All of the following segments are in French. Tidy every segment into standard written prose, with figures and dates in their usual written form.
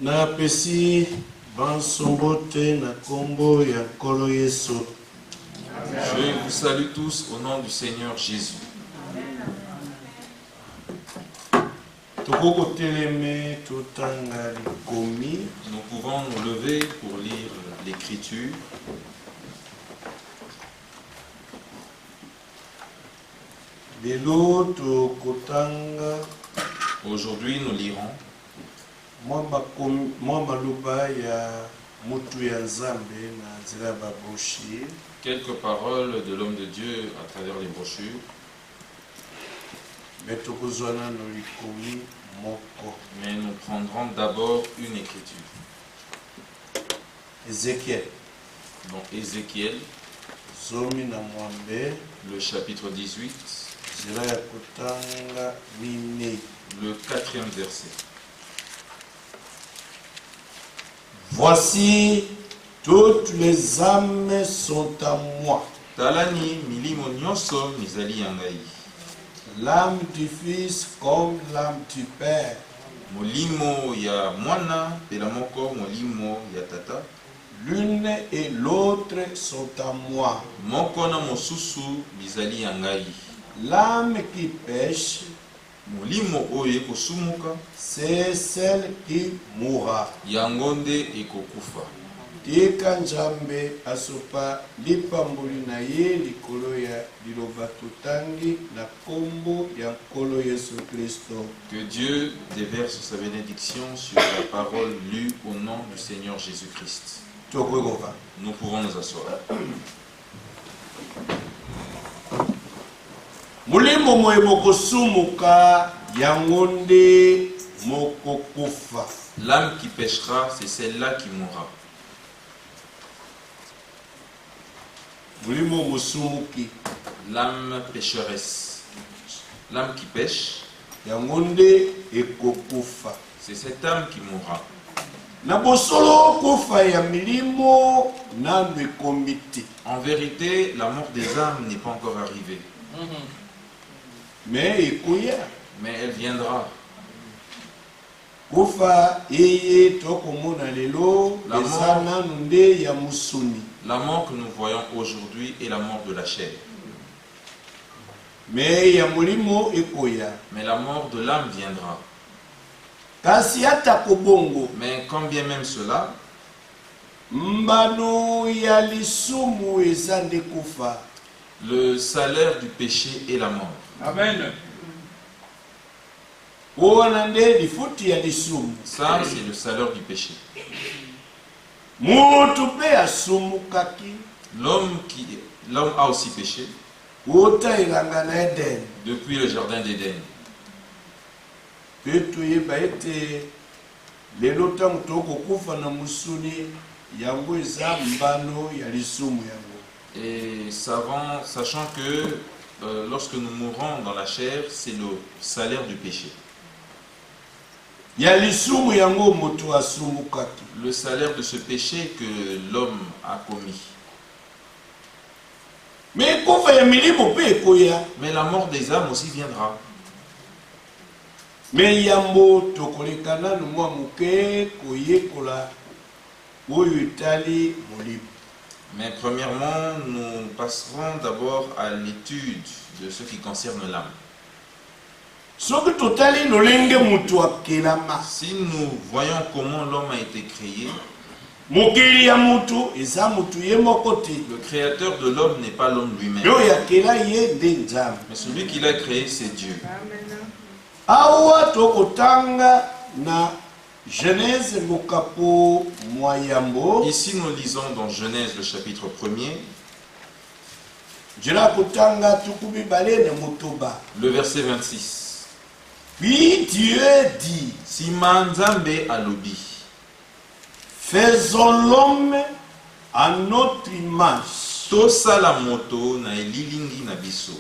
Na pesi bansombote na kombo ya Nkolo Yesu. Je vous salue tous au nom du Seigneur Jésus. Tokoko teleme totanga likomi. Nous pouvons nous lever pour lire l'Écriture. Lelo tokotanga. Aujourd'hui, nous lirons Mwa maloba ya mutu ya Nzambe na nzela baboshi. quelques paroles de l'homme de Dieu à travers les brochures. Mais tokozwana no likomi moko. Mais nous prendrons d'abord une écriture. Ézéchiel. Donc Ézéchiel, Zomi na mwambe. le chapitre 18, Nzela ya kotanga mine. le 4e verset. Voici, toutes les âmes sont à moi. Talani milimo nyonso mizali yangai. L'âme du Fils comme l'âme du Père. Molimo ya mwana pela moko molimo ya tata. L'une et l'autre sont à moi. Moko na mosusu bizali yangai. L'âme qui pêche, Molimo oye kosumuka c'est celle qui mourra. yangonde ekokufa. Tika Nzambe asopa lipamboli na ye likolo ya liloba totangi na kombo ya Nkolo Yesu Kristo. Que Dieu déverse sa bénédiction sur la parole lue au nom du Seigneur Jésus-Christ. Tokwegova. Nous pouvons nous asseoir. Mulimo moye mokosumuka yangonde mokokufa. L'âme qui péchera, c'est celle-là qui mourra. Mulimo musumuki L'âme pécheresse. L'âme qui pêche, yangonde ekokufa. c'est cette âme qui mourra. Na bosolo kufa ya milimo nando ekomiti. En vérité, la mort des âmes n'est pas encore arrivée. Mais ekoya. Mais elle viendra. Kufa eye tokomona lelo La eza nanu nde ya musuni. La mort que nous voyons aujourd'hui est la mort de la chair. Mais ya mulimo ekoya. Mais la mort de l'âme viendra. Kasi ata kobongo Mais quand bien même cela, mbano ya lisumu eza nde kufa. le salaire du péché est la mort. Amen. Wana nde lifuti ya lisumu. Ça, c'est le salaire du péché. Mutu pe asumukaki. L'homme a aussi péché Ota ilanga na Eden. depuis le jardin d'Éden. Pe toyeba ete lelo ntango tokokufa na musuni yango eza mbano ya lisumu yango. Et sachant que lorsque nous mourons dans la chair, c'est le salaire du péché. Ya lisumu yango moto asumukaki. Le salaire de ce péché que l'homme a commis. Mais kufa ya milimo pe ekoya. Mais la mort des âmes aussi viendra. Mais yambo tokoleka nanu mwa moke koyekola oyo etali molimo. Mais premièrement, nous passerons d'abord à l'étude de ce qui concerne l'âme. Soki totali lolenge mutu akelama. Si nous voyons comment l'homme a été créé, Mokeli ya mutu eza mutu ye moko te. le créateur de l'homme n'est pas l'homme lui-même. Oyo akela ye nde Nzambe. Mais celui qui l'a créé, c'est Dieu. Awa tokotanga na Genèse mokapo moyambo. Ici, nous lisons dans Genèse, le chapitre 1er, Jela kotanga tukubi bale na motoba. le verset 26. Puis Dieu dit, Sima Nzambe alobi, faisons l'homme à notre image. tosala moto na elilingi na biso.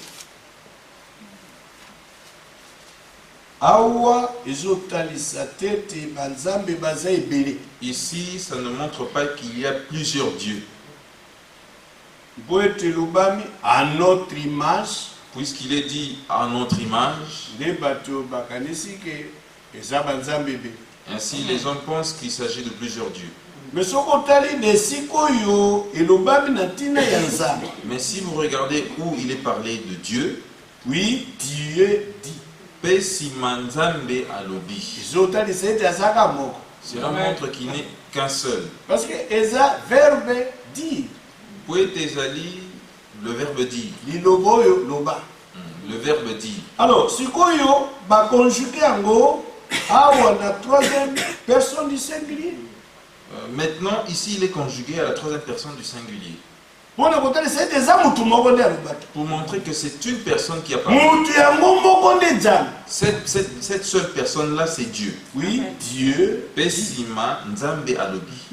Awa ezotalisa tete banzambe baza ebele. Ici, ça ne montre pas qu'il y a plusieurs dieux. Boete lubami à notre image. Puisqu'il est dit à notre image, Nde bato bakanisi ke eza banzambe ebele. Ainsi, les hommes pensent qu'il s'agit de plusieurs dieux. Mais ce qu'on t'a dit, les sikoyo et le babi natina yanzam. Mais si vous regardez où il est parlé de Dieu, Oui, Dieu dit. Pesimanzambe alobi. Ils ont dit c'est azaka moko. Cela montre qu'il n'est qu'un seul. Parce que eza verbe dire. Poetezali, le verbe dire. Liloboyo loba. Le verbe dire. Alors, sikoyo ba conjuguer ango awa na troisième personne du singulier. Maintenant, ici, il est conjugué à la troisième personne du singulier. Pour montrer que c'est une personne qui a parlé. Cette seule personne-là, c'est Dieu. Oui, Dieu. Pesima Nzambe Alobi.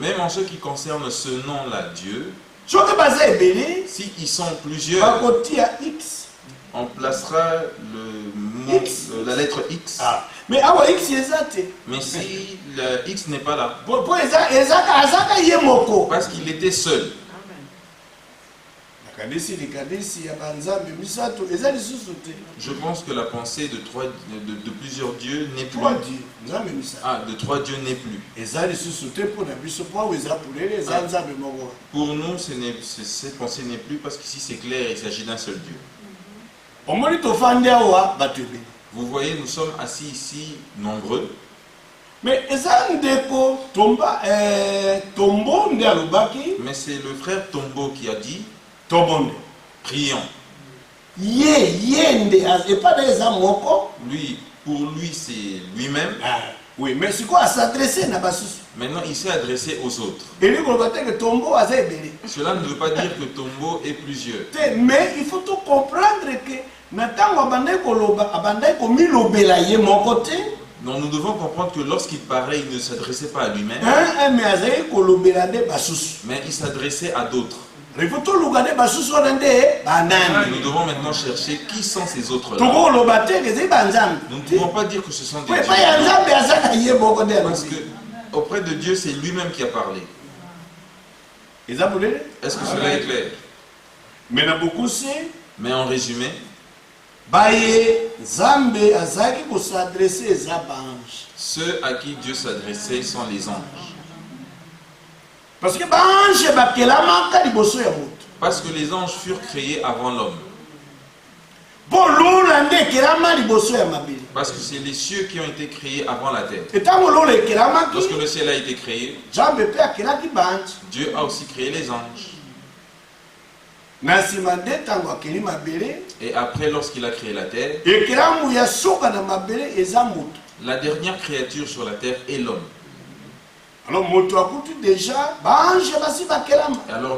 Même en ce qui concerne ce nom-là, Dieu, si ils sont plusieurs, on placera la lettre X. Mais Mais si le X n'est pas là, parce qu'il était seul. Je pense que la pensée de plusieurs dieux n'est plus. De trois dieux n'est plus. Pour nous, cette pensée n'est plus parce qu'ici c'est clair, il s'agit d'un seul Dieu. Vous voyez, nous sommes assis ici, nombreux. Mais c'est le frère Tombo qui a dit, prions. Lui, pour lui, c'est lui-même. Oui, mais c'est quoi s'adresser? Maintenant, il s'est adressé aux autres. Cela ne veut pas dire que Tombo est plusieurs. Mais il faut tout comprendre que non, nous devons comprendre que lorsqu'il parlait, il ne s'adressait pas à lui-même, mais il s'adressait à d'autres. Nous devons maintenant chercher qui sont ces autres-là. Nous ne pouvons pas dire que ce sont des dieux. Parce que auprès de Dieu, c'est lui-même qui a parlé. Est-ce que cela est clair? Mais en résumé, ceux à qui Dieu s'adressait sont les anges. Parce que les anges furent créés avant l'homme. Parce que c'est les cieux qui ont été créés avant la terre. Lorsque le ciel a été créé, Dieu a aussi créé les anges. Et après, lorsqu'il a créé la terre, la dernière créature sur la terre est l'homme. Alors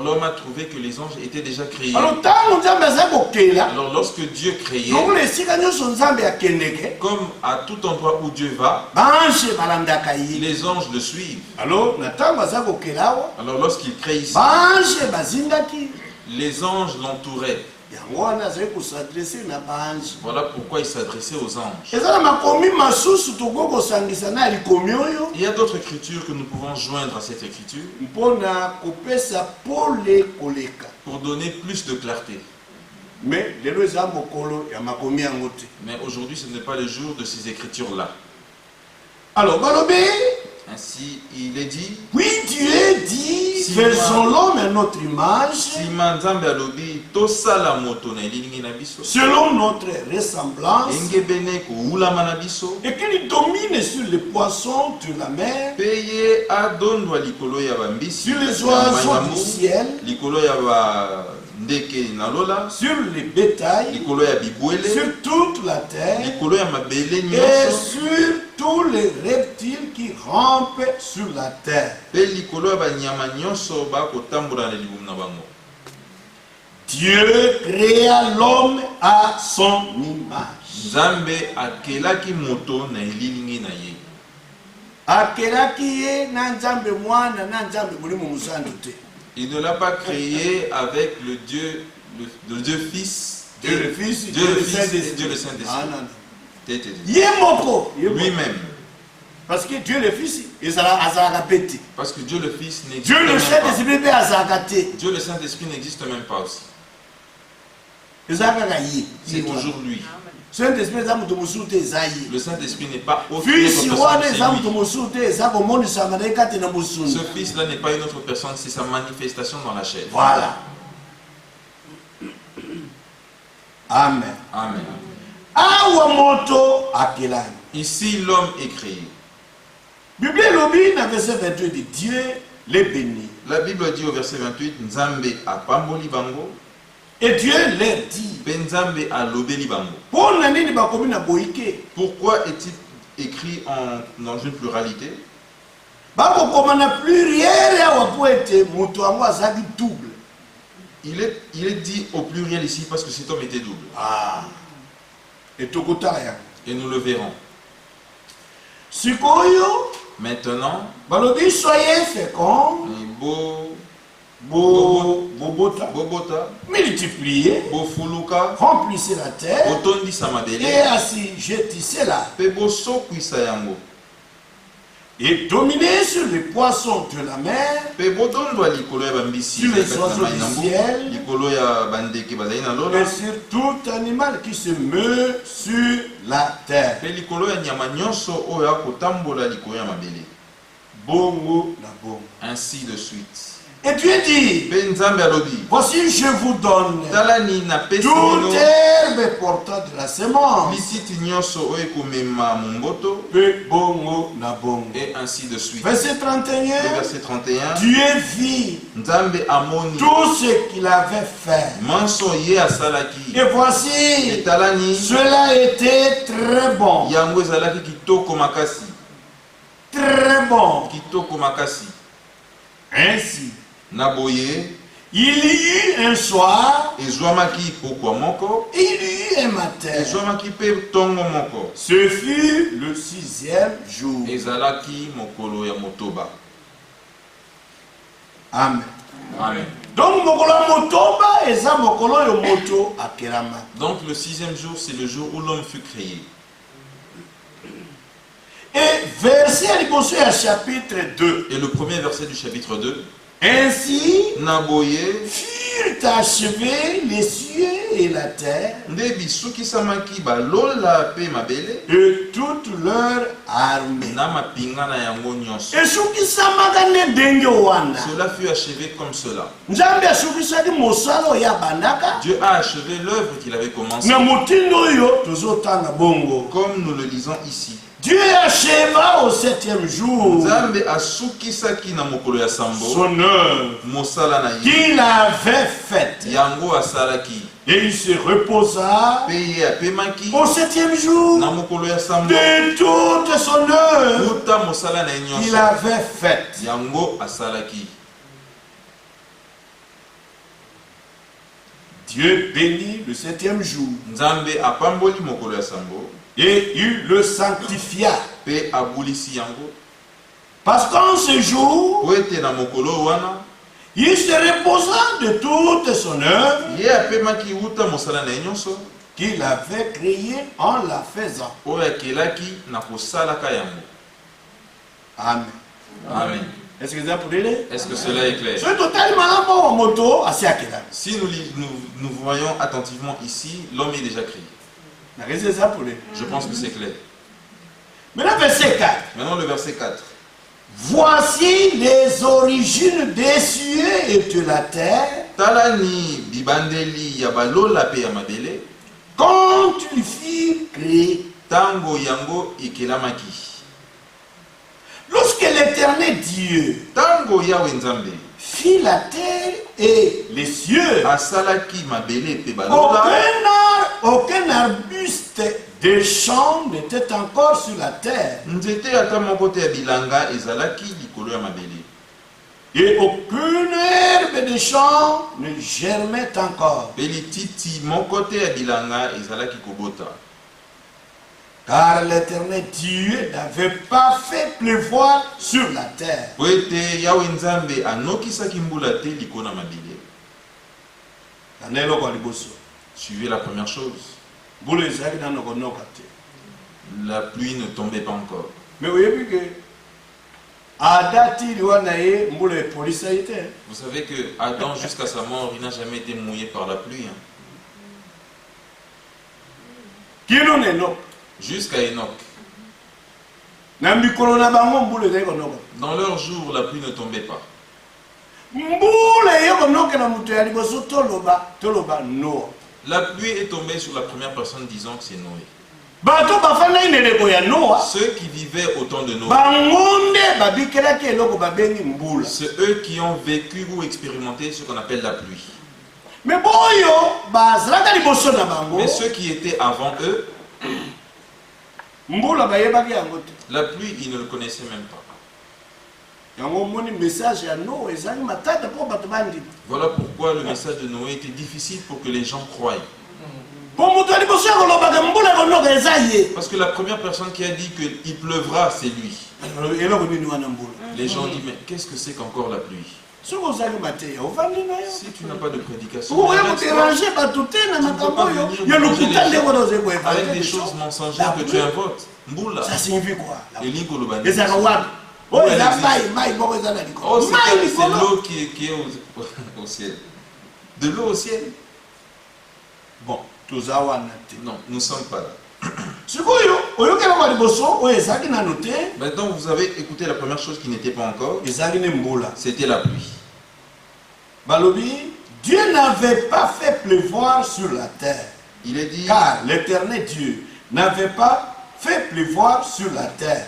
l'homme a trouvé que les anges étaient déjà créés. Alors lorsque Dieu créait, comme à tout endroit où Dieu va, les anges le suivent. Alors lorsqu'il crée ici, les anges l'entouraient. Voilà pourquoi il s'adressait aux anges. Il y a d'autres écritures que nous pouvons joindre à cette écriture pour donner plus de clarté. Mais aujourd'hui, ce n'est pas le jour de ces écritures-là. Alors, ainsi, il est dit, oui, Dieu dit, faisons l'homme à notre image, selon notre ressemblance, et qu'il domine sur les poissons de la mer, sur les oiseaux du ciel, sur les bétails, sur toute la terre, et sur tous les reptiles qui rampent sur la terre. Dieu créa l'homme à son image. Il ne l'a pas créé avec le Dieu Fils, Dieu le Fils et Dieu le Saint-Esprit. Lui-même. Parce que Dieu le Fils, parce que Dieu le Fils n'existe Dieu le Saint-Esprit Dieu le Saint-Esprit n'existe même pas aussi. C'est toujours lui. Le Saint-Esprit n'est pas autre personne. Ce fils-là n'est pas une autre personne, c'est sa manifestation dans la chair. Voilà. Amen. Amen. Ici, l'homme est créé. Dieu les bénit. La Bible dit au verset 28, Nzambe a pamboli bango. Et Dieu leur dit, Nzambe a lobeli bango. Pourquoi est-il écrit dans une pluralité? Il est dit au pluriel ici parce que cet homme était double. Ah. Et nous le verrons. Maintenant, soyez féconds, bobota, multipliez, bofuluka, remplissez la terre, et assujettissez-la. Et dominez sur les poissons de la mer, sur les oiseaux du ciel, et sur tout animal qui se meut sur la terre. Bongo la bongo. Ainsi de suite. Et Dieu dit, voici je vous donne toute herbe portant de la semence. Et ainsi de suite. Verset 31. Verset 31. Dieu vit tout ce qu'il avait fait. Et voici, cela était très bon. Très bon. Ainsi, il y eut un soir, et il y eut un matin. Ce fut le 6e jour. Amen. Amen. Donc le 6e jour, c'est le jour où l'homme fut créé. Et verset à chapitre 2. Et le premier verset du chapitre 2. Ainsi furent achevés les cieux et la terre et toute leur armée. Cela fut achevé comme cela. Dieu a achevé l'œuvre qu'il avait commencée. Comme nous le lisons ici. Dieu acheva au 7e jour son œuvre qu'il avait faite. Et il se reposa au 7e jour de toute son œuvre qu'il avait faite. Dieu bénit le 7e jour. Et il le sanctifia. Parce qu'en ce jour, il se reposa de toute son œuvre qu'il avait créée en la faisant. Amen. Amen. Est-ce que cela est clair? Si nous voyons attentivement ici, l'homme est déjà créé. Je pense que c'est clair. Maintenant, verset 4. Maintenant, le verset 4. Voici les origines des cieux et de la terre. Quand ils furent créés. Lorsque l'Éternel Dieu fit la terre et les cieux, aucun arbuste des champs n'était encore sur la terre. Et aucune herbe des champs ne germait encore. Car l'Éternel Dieu n'avait pas fait pleuvoir sur la terre. Suivez la première chose. La pluie ne tombait pas encore. Mais vous savez que Adam, jusqu'à sa mort, il n'a jamais été mouillé par la pluie. jusqu'à Enoch. Dans leur jour, la pluie ne tombait pas. La pluie est tombée sur la première personne disant que c'est Noé. Ceux qui vivaient au temps de Noé, c'est eux qui ont vécu ou expérimenté ce qu'on appelle la pluie. Mais ceux qui étaient avant eux, la pluie, ils ne le connaissaient même pas. Voilà pourquoi le message de Noé était difficile pour que les gens croient. Parce que la première personne qui a dit qu'il pleuvra, c'est lui. Les gens disent, mais qu'est-ce que c'est qu'encore la pluie? Si tu n'as pas de prédication, avec des choses mensongères que tu inventes, ça signifie quoi? Oh, c'est l'eau qui est au ciel. De l'eau au ciel? Bon, non, nous ne sommes pas là. Maintenant, vous avez écouté la première chose qui n'était pas encore. C'était la pluie. Dieu n'avait pas fait pleuvoir sur la terre. Il est dit, car l'Éternel Dieu n'avait pas fait pleuvoir sur la terre.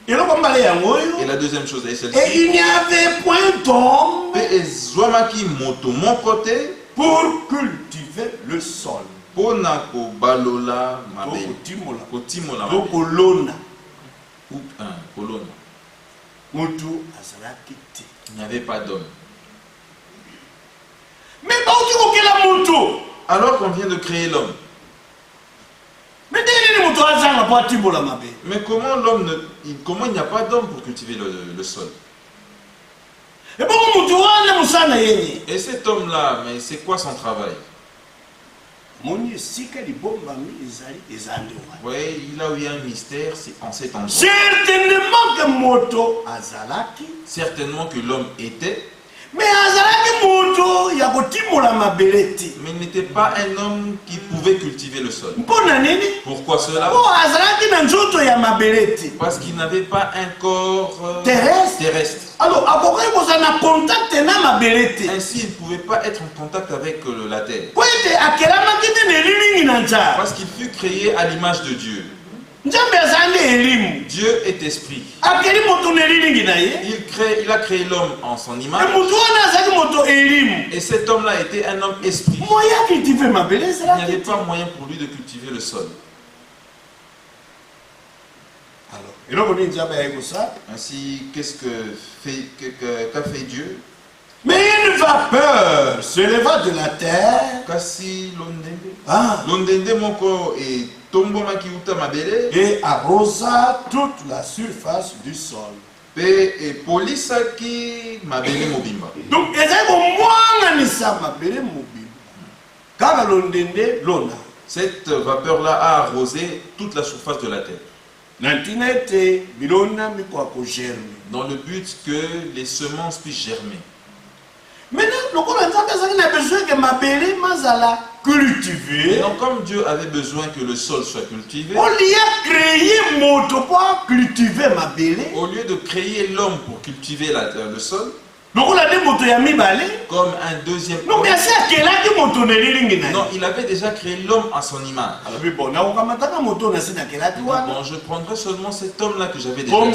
Et la deuxième chose est celle-ci. Et il n'y avait point d'homme pour cultiver le sol. Il n'y avait pas d'homme. Mais alors qu'on vient de créer l'homme. Mais comment il n'y a pas d'homme pour cultiver le sol? Et cet homme-là, mais c'est quoi son travail? Vous voyez, là où il y a un mystère, c'est en cet endroit. Certainement que l'homme était, mais il n'était pas un homme qui pouvait cultiver le sol. Pourquoi cela? Parce qu'il n'avait pas un corps terrestre. Alors, ainsi, il ne pouvait pas être en contact avec la terre. Parce qu'il fut créé à l'image de Dieu. Dieu est esprit. Il a créé l'homme en son image. Et cet homme-là était un homme esprit. Il n'y avait pas moyen pour lui de cultiver le sol. Ainsi, qu'est-ce qu'a fait Dieu? Mais une vapeur se leva de la terre. Et arrosa toute la surface du sol. Donc, cette vapeur-là a arrosé toute la surface de la terre. Dans le but que les semences puissent germer. Maintenant, comme Dieu avait besoin que le sol soit cultivé, au lieu de créer l'homme pour cultiver le sol, comme un deuxième homme, non, il avait déjà créé l'homme à son image. Bon, je prendrai seulement cet homme-là que j'avais déjà créé.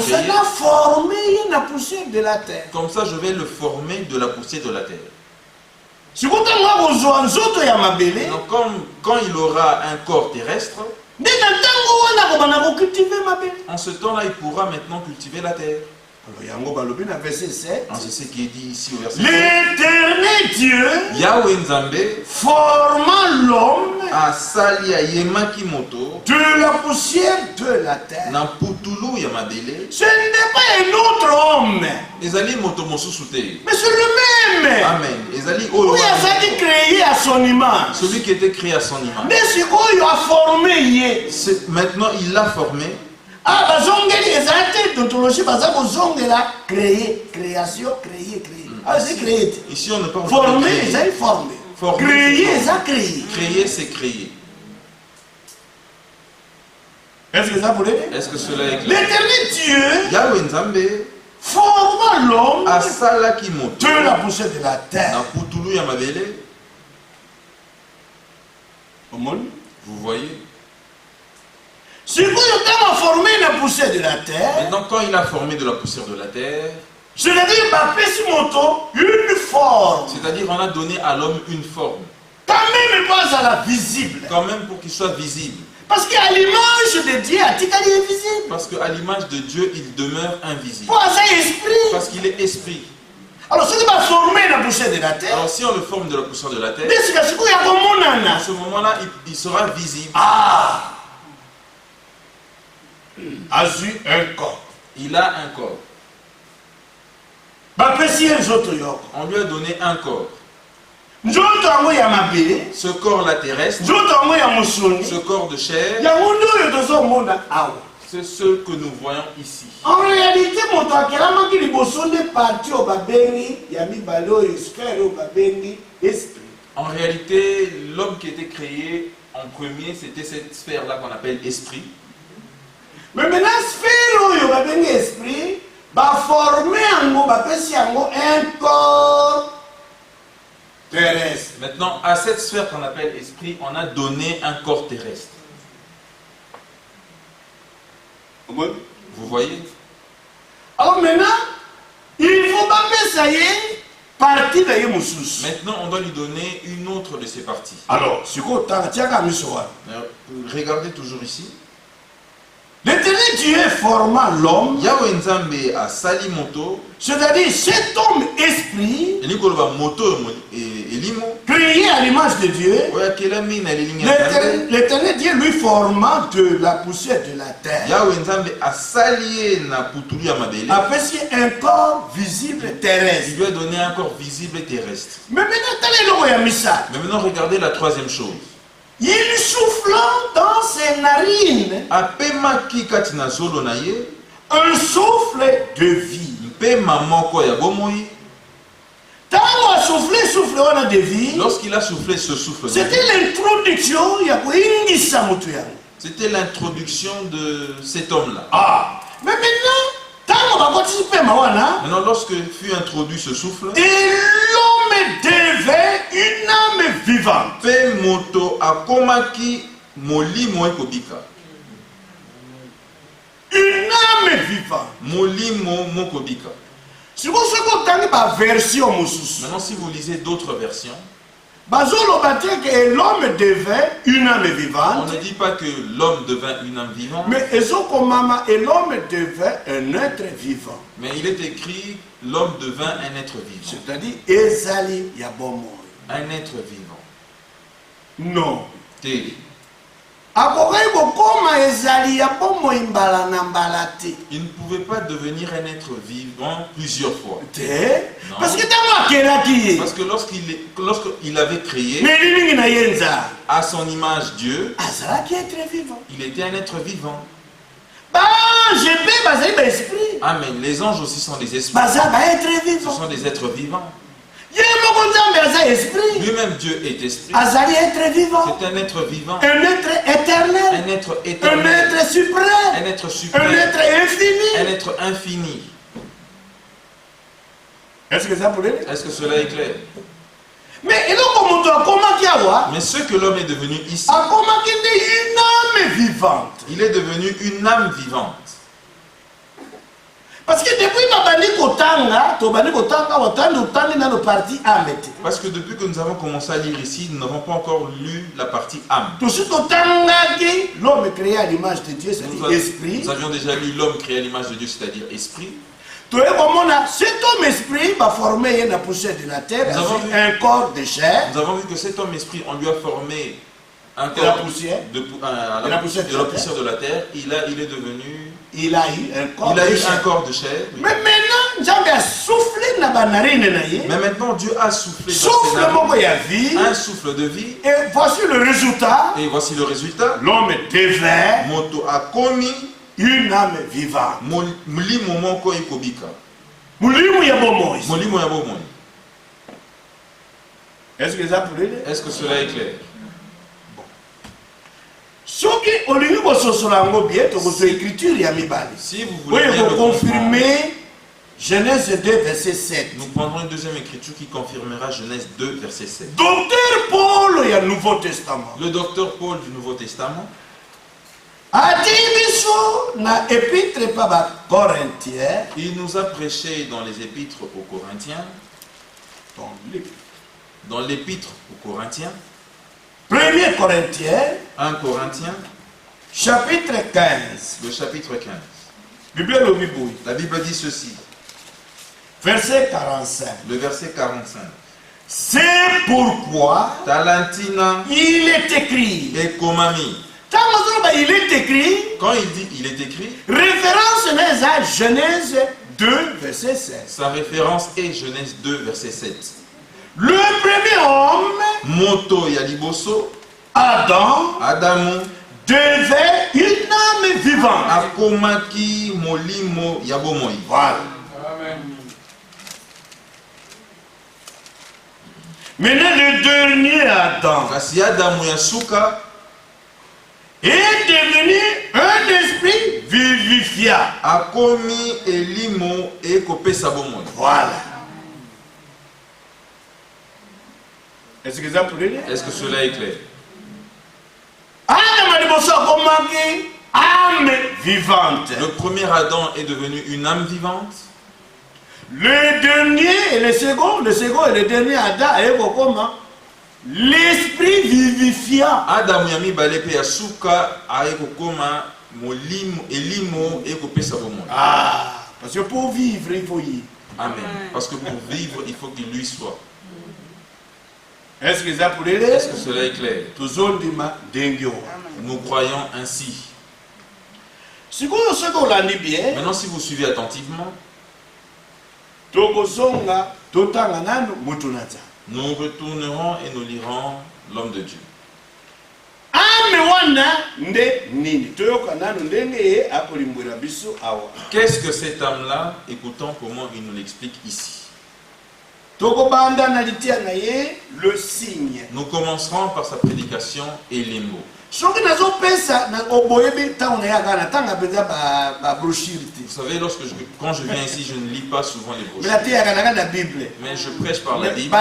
Comme ça, je vais le former de la poussière de la terre. Donc, quand il aura un corps terrestre, en ce temps-là, il pourra maintenant cultiver la terre. C'est ce qui est dit ici au verset 7. L'Éternel Dieu Yahweh Nzambe formant l'homme de la poussière de la terre. Ce n'est pas un autre homme, mais c'est le même. Amen. Oui, il créé à son image. Celui qui était créé à son image. Mais ce qu'il a formé, maintenant il l'a formé. Créer, création, créer. C'est créé. Ici on ne parle pas de créer. formé. Créer, ça créer. Créer, c'est créer. Est-ce que ça vous l'est? Est-ce que cela est clair? L'éternel Dieu Yahweh Nzambe forma l'homme asalaki moto de la poussière de la terre. na putulu ya mabele. Vous voyez? Si vous avez formé la poussière de la terre, maintenant quand il a formé de la poussière de la terre, c'est-à-dire une forme. C'est-à-dire on a donné à l'homme une forme. Quand même pas à la visible. Quand même pour qu'il soit visible. Parce qu'à l'image de Dieu, il est visible. Parce qu'à l'image de Dieu, il demeure invisible. Parce qu'il est esprit. Alors si on va former la poussière de la terre, alors si on le forme de la poussière de la terre, à ce moment-là, il sera visible. Ah, a eu un corps. Il a un corps. On lui a donné un corps. Ce corps-là terrestre, ce corps de chair, c'est ce que nous voyons ici. En réalité, en réalité, l'homme qui était créé en premier, c'était cette sphère-là qu'on appelle esprit. Mais maintenant, sphère esprit va former un corps terrestre. Maintenant, à cette sphère qu'on appelle esprit, on a donné un corps terrestre. Vous voyez? Alors maintenant, il faut pas ça y est, partie de Moussous. Maintenant, on doit lui donner une autre de ses parties. Alors, regardez toujours ici. L'éternel Dieu forma l'homme. Yahweh Nzambe a sali moto. C'est-à-dire cet homme esprit. Créé à l'image de Dieu. L'éternel Dieu lui forma de la poussière de la terre. Yahweh Nzambe a sali na putulu ya mabele. Après c'est un corps visible terrestre. Il lui a donné un corps visible terrestre. Mais maintenant regardez la troisième chose. Il soufflant dans ses narines un souffle de vie. Lorsqu'il a soufflé ce souffle, c'était l'introduction. C'était l'introduction de cet homme-là. Ah, mais maintenant, lorsque fut introduit ce souffle, et l'homme devait une âme vivante. Une âme vivante. Si vous avez une version, maintenant, si vous lisez d'autres versions, que l'homme devait une âme vivante. On ne dit pas que l'homme devint une âme vivante. Mais l'homme devait un être vivant. Mais il est écrit l'homme devint un être vivant. C'est-à-dire un être vivant. Non. Il ne pouvait pas devenir un être vivant plusieurs fois. Parce que lorsqu'il avait créé à son image Dieu, il était un être vivant. Ah, mais les anges aussi sont des esprits. Ce sont des êtres vivants. Lui-même Dieu est esprit. C'est un être vivant. Un être éternel. Un être éternel. Un être suprême. Un être suprême. Un être infini. Un être infini. Est-ce que ça vous l'est? Est-ce que cela est clair? Mais ce que l'homme est devenu ici, une âme vivante. Il est devenu une âme vivante. Parce que depuis Parce que depuis que nous avons commencé à lire ici, nous n'avons pas encore lu la partie âme. L'homme créé à l'image de Dieu, c'est-à-dire esprit. Nous avions déjà lu l'homme créé à l'image de Dieu, c'est-à-dire esprit. Cet homme esprit va former la poussière de la terre, un corps de chair. Nous avons vu que cet homme esprit, on lui a formé un corps de la poussière, de la poussière de la terre. Il est devenu. Il a eu un corps de chair. Oui. Mais maintenant, Dieu a soufflé dans ses narines. Mais maintenant, Dieu a soufflé dans ses narines un souffle de vie. Et voici le résultat. L'homme devait moto a commis une âme vivante. Mulimo moko ikobika. Mulimo ya bomoi. Mulimo ya bomoi. Est-ce que cela est clair? Si vous voulez confirmer Genèse 2, verset 7. Nous prendrons une deuxième écriture qui confirmera Genèse 2, verset 7. Docteur Paul, il y a le Nouveau Testament. Le docteur Paul du Nouveau Testament il nous a prêché dans les épîtres aux Corinthiens. Dans l'épître aux Corinthiens. 1 Corinthiens. 1 Corinthiens. Chapitre 15. Le chapitre 15. La Bible dit ceci. Verset 45. Le verset 45. C'est pourquoi Talantina, il est écrit. Et Komami. Il est écrit. Quand il dit il est écrit, référence à Genèse 2, verset 7. Sa référence est Genèse 2, verset 7. Le premier homme, Moto Yaliboso, Adam, devait une âme vivante. Akomaki Molimo Yabomoi. Voilà. Amen. Maintenant, le dernier Adam est devenu un esprit vivifiant. Akomi Elimo et Kopé Sabomoy. Voilà. Est-ce que cela est clair? Âme vivante. Le premier Adam est devenu une âme vivante. Le dernier et le second et le dernier Adam est comment? L'esprit vivifiant. Adam yami balepe yasuka aeko koma molimo elimo eko pesa bomo. Parce que pour vivre il faut y. Amen. Parce que pour vivre il faut qu'il lui soit. Est-ce que cela est clair? Nous croyons ainsi. Maintenant, si vous suivez attentivement, nous retournerons et nous lirons l'homme de Dieu. Qu'est-ce que cette âme-là? Écoutons comment il nous l'explique ici. Le signe. Nous commencerons par sa prédication et les mots. Vous savez, quand je viens ici, je ne lis pas souvent les brochures. Mais je prêche par la Bible.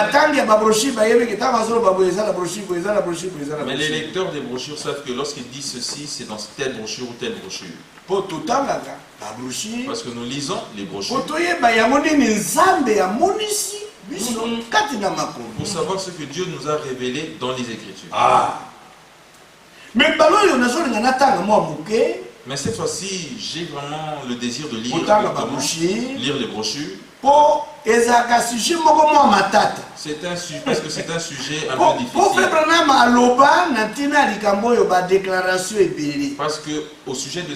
Mais les lecteurs des brochures savent que lorsqu'ils disent ceci, c'est dans telle brochure ou telle brochure. Parce que nous lisons les brochures. Pour savoir ce que Dieu nous a révélé dans les Écritures. Mais cette fois-ci, j'ai vraiment le désir de lire les brochures. C'est un sujet, parce que c'est un sujet un peu difficile. Parce que au sujet de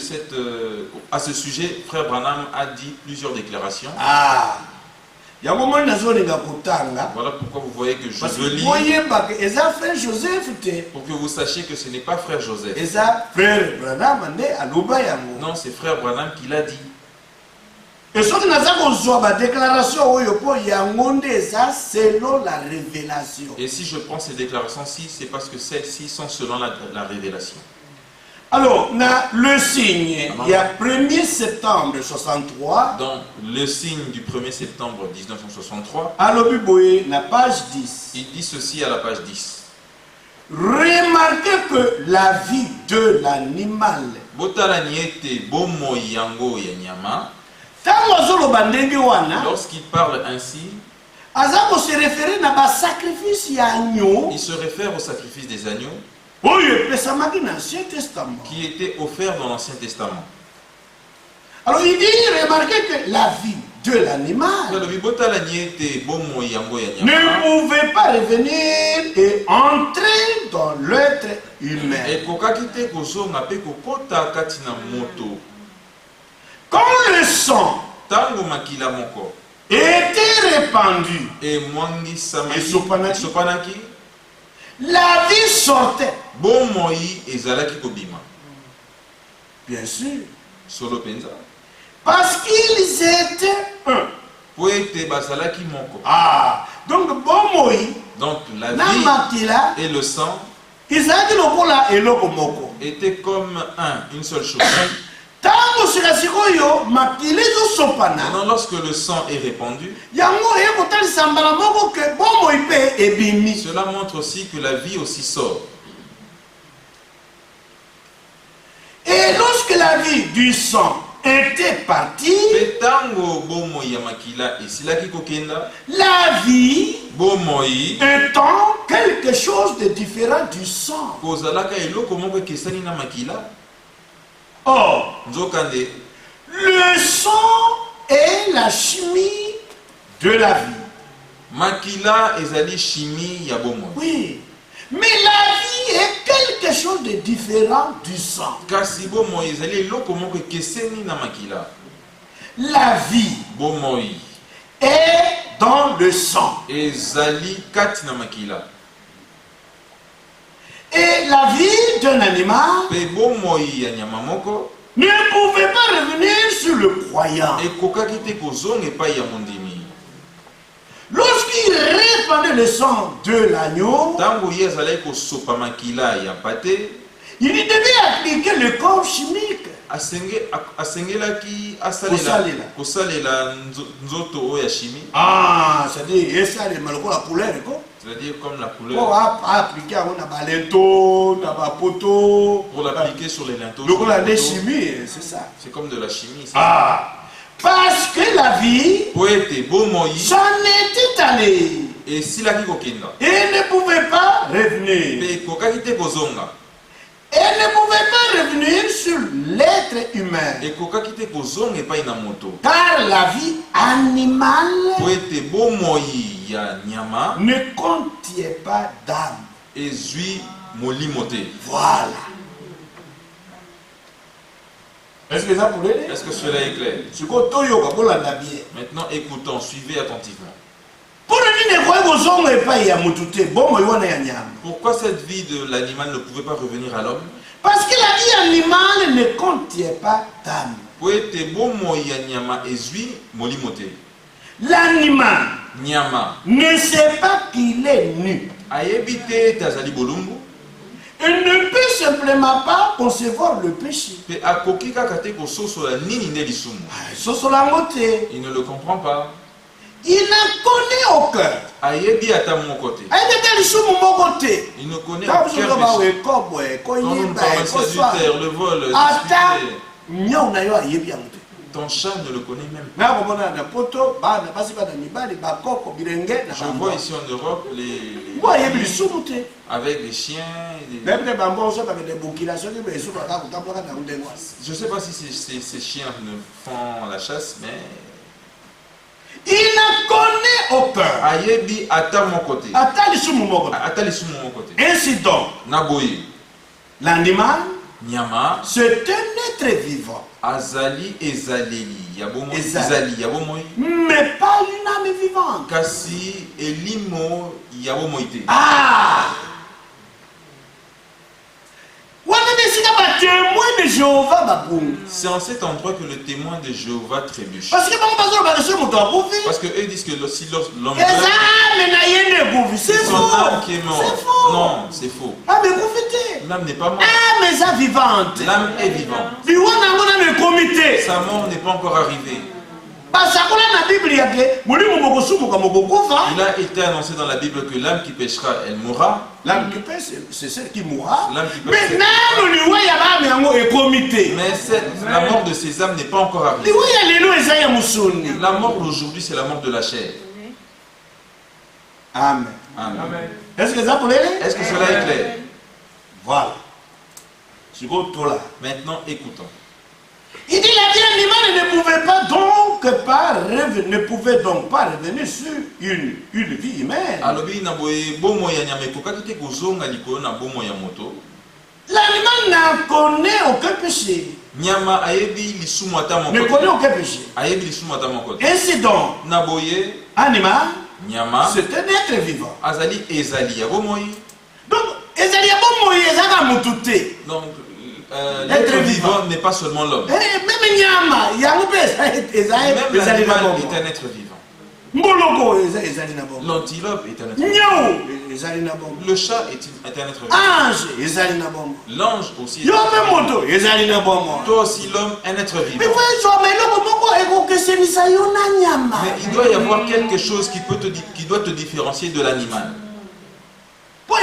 à ce sujet, Frère Branham a dit plusieurs déclarations. Voilà pourquoi vous voyez que je veux lire. Pour que vous sachiez que ce n'est pas Frère Joseph. Non, c'est Frère Branham qui l'a dit. Et ce qui n'a pas déclaration, selon la révélation. Et si je prends ces déclarations-ci, c'est parce que celles-ci sont selon la révélation. Alors, le signe, il y a 1er septembre 63. Dans le signe du 1er septembre 1963, à la page 10. Il dit ceci à la page 10. Remarquez que la vie de l'animal, lorsqu'il parle ainsi, il se réfère au sacrifice des agneaux qui était offert dans l'Ancien Testament. Alors il dit, remarquez que la vie de l'animal ne pouvait pas revenir et entrer dans l'être humain. Quand le sang était répandu et la vie sortait. Bien sûr. Parce qu'ils étaient un. Donc, Bomoi Donc la vie et le sang étaient comme une seule chose. Maintenant, lorsque le sang est répandu, cela montre aussi que la vie aussi sort. Et lorsque la vie du sang était partie, la vie étant quelque chose de différent du sang. Or, le sang est la chimie de la vie. Oui. Mais la vie est quelque chose de différent du sang. La vie est dans le sang. Et la vie d'un animal ne pouvait pas revenir sur le croyant. Lorsqu'il répandait le sang de l'agneau, il devait appliquer le corps chimique. Ah, c'est-à-dire, comme la couleur. Pour appliquer pour l'appliquer sur les linteaux. C'est ça. C'est comme de la chimie. Ah. Parce que la vie s'en était allée. Et elle ne pouvait pas revenir. Elle ne pouvait pas revenir sur l'être humain. Car la vie animale ne contient pas d'âme. Voilà. Est-ce que cela est clair? Maintenant écoutons, suivez attentivement. Pourquoi cette vie de l'animal ne pouvait pas revenir à l'homme? Parce que la vie animale ne contient pas d'âme. L'animal ne sait pas qu'il est nu. Il ne peut simplement pas concevoir le péché. Il ne le comprend pas. Il n'en connaît aucun. Il ne connaît aucun péché. Quand on parle du le vol, ton chat ne le connaît même pas. Je vois ici en Europe avec des chiens. Je ne sais pas si ces chiens ne font la chasse, mais il n'en connaît aucun. Ainsi donc, l'animal, c'est un être vivant. Mais pas une âme vivante. Ah! C'est en cet endroit que le témoin de Jéhovah trébuche. Parce que eux disent que si l'homme c'est faux. Qui est mort. Non, c'est faux. L'âme n'est pas morte. L'âme est vivante. Sa mort n'est pas encore arrivée. Il a été annoncé dans la Bible que l'âme qui péchera, elle mourra. L'âme qui pêche, c'est celle qui mourra. Mais la mort de ces âmes n'est pas encore arrivée. La mort d'aujourd'hui, c'est la mort de la chair. Amen. Amen. Est-ce que cela est clair? Voilà. Maintenant, écoutons. Il dit la vie animale ne pouvait donc pas revenir sur une vie humaine. L'animal n'en connaît aucun péché. Ne connaît aucun péché. Ainsi donc, animal, c'est un être vivant. Donc, l'être vivant n'est pas seulement l'homme. Même l'animal est un être vivant. L'antilope est un être vivant. Le chat est un être vivant. L'ange aussi est un être vivant. Toi aussi, l'homme, un être vivant. Mais il doit y avoir quelque chose qui doit te différencier de l'animal. Le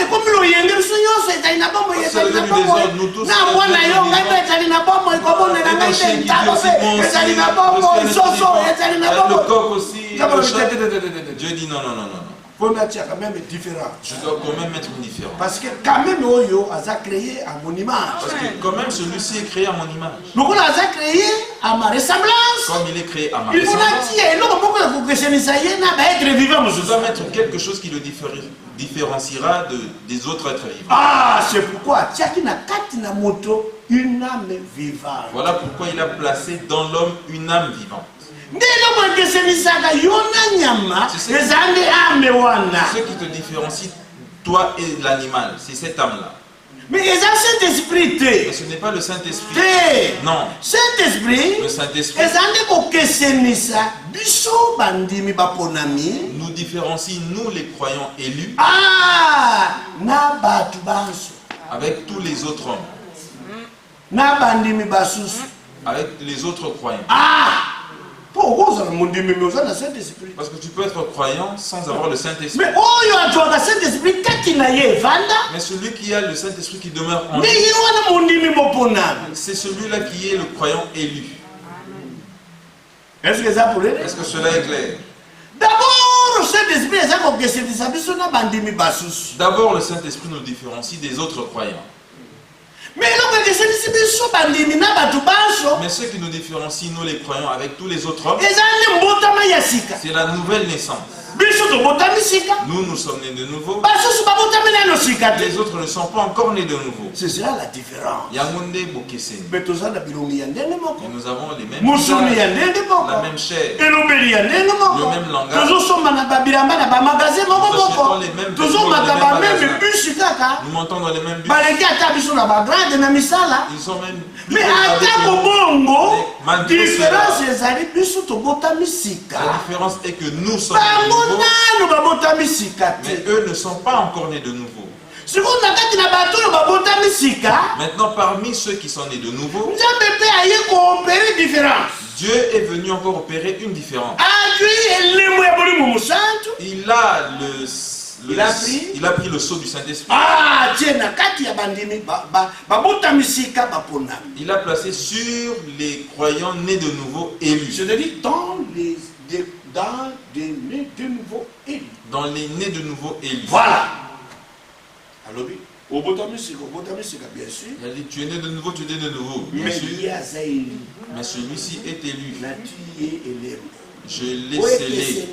coq aussi, le chat. Dieu dit non, non, non, non. Quand même différent. Je dois quand même être différent. Parce que quand même Oyo a créé à mon image. Parce que quand même celui-ci est créé à mon image. Donc on a créé à ma ressemblance. Comme il est créé à ma ressemblance. Je dois mettre quelque chose qui le différenciera des autres êtres vivants. Ah, c'est pourquoi une âme vivante. Voilà pourquoi il a placé dans l'homme une âme vivante. C'est ce qui te différencie, toi et l'animal, c'est cette âme-là. Mais Saint-Esprit. Mais ce n'est pas le Saint-Esprit. Non. Saint-Esprit. Le Saint-Esprit nous différencie, nous les croyants élus, avec tous les autres hommes, avec les autres croyants. Parce que tu peux être croyant sans avoir le Saint-Esprit. Mais celui qui a le Saint-Esprit qui demeure en lui, c'est celui-là qui est le croyant élu. Est-ce que cela est clair? D'abord, le Saint-Esprit nous différencie des autres croyants. Mais ce qui nous différencie, nous les croyants, avec tous les autres hommes, c'est la nouvelle naissance. Nous sommes nés de nouveau. Les autres ne sont pas encore nés de nouveau. C'est cela la différence. Et nous avons les mêmes visages, la même chair, le même langage. Nous montons dans les mêmes buts. Ils sont même mais à la différence est que nous sommes nés de nouveau, mais eux ne sont pas encore nés de nouveau. Maintenant, parmi ceux qui sont nés de nouveau, Dieu est venu encore opérer une différence. Il a pris le sceau du Saint-Esprit. Il a placé sur les croyants nés de nouveau élus. C'est-à-dire dans les nés de nouveau élus. Dans les nés de nouveau élus. Voilà. Alors, bien sûr. Il a dit, tu es né de nouveau, tu es né de nouveau. Bien sûr. Mais celui-ci est élu. Je l'ai scellé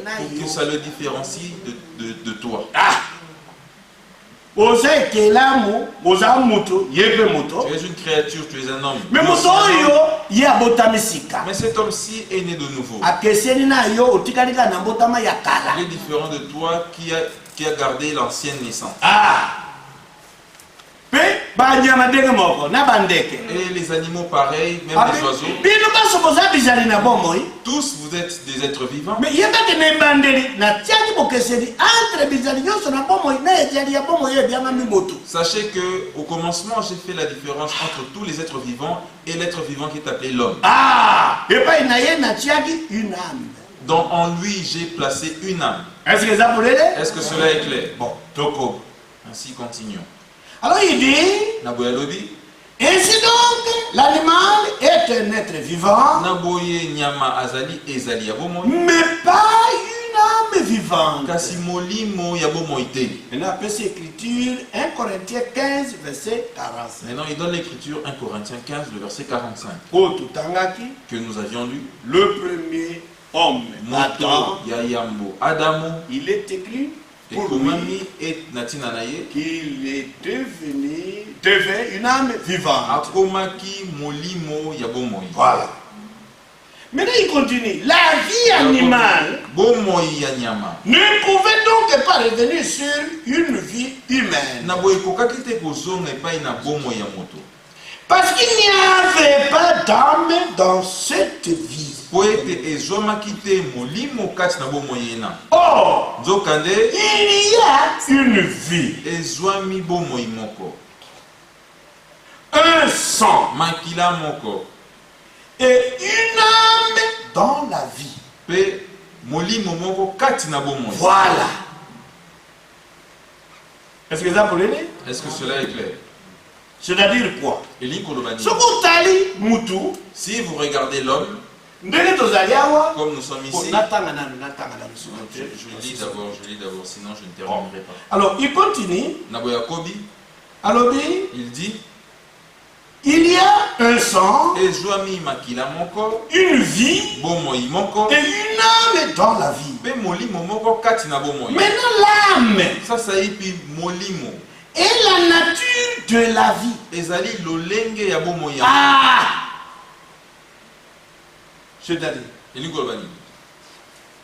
pour que ça le différencie de toi. Tu es une créature, tu es un homme. Mais cet homme-ci est né de nouveau. Il est différent de toi qui a gardé l'ancienne naissance. Et les animaux pareils, même les oiseaux. Tous vous êtes des êtres vivants. Sachez que au commencement, j'ai fait la différence entre tous les êtres vivants et l'être vivant qui est appelé l'homme. Donc en lui, j'ai placé une âme. Est-ce que cela est clair? Bon, ainsi continuons. Alors il dit, ainsi donc, l'animal est un être vivant, mais pas une âme vivante. Maintenant, après cette écriture, 1 Corinthiens 15, verset 45. Maintenant, il donne l'écriture 1 Corinthiens 15, le verset 45. Que nous avions lu. Le premier homme, Adam, il est écrit pour lui qu'il est devenu une âme vivante. Voilà. Maintenant il continue. La vie animale ne pouvait donc pas revenir sur une vie humaine. Parce qu'il n'y avait pas d'âme dans cette vie. Or, il y a une vie. Un sang. Et une âme dans la vie. Voilà. Est-ce que ça vous l'aider? Est-ce que cela est clair? C'est-à-dire quoi? Si vous regardez l'homme, comme nous sommes ici, je lis d'abord, sinon je ne terminerai pas. Alors, il continue. Alors, il dit, il y a un sang, une vie et une âme dans la vie. Maintenant, l'âme et la nature de la vie. Ah! C'est-à-dire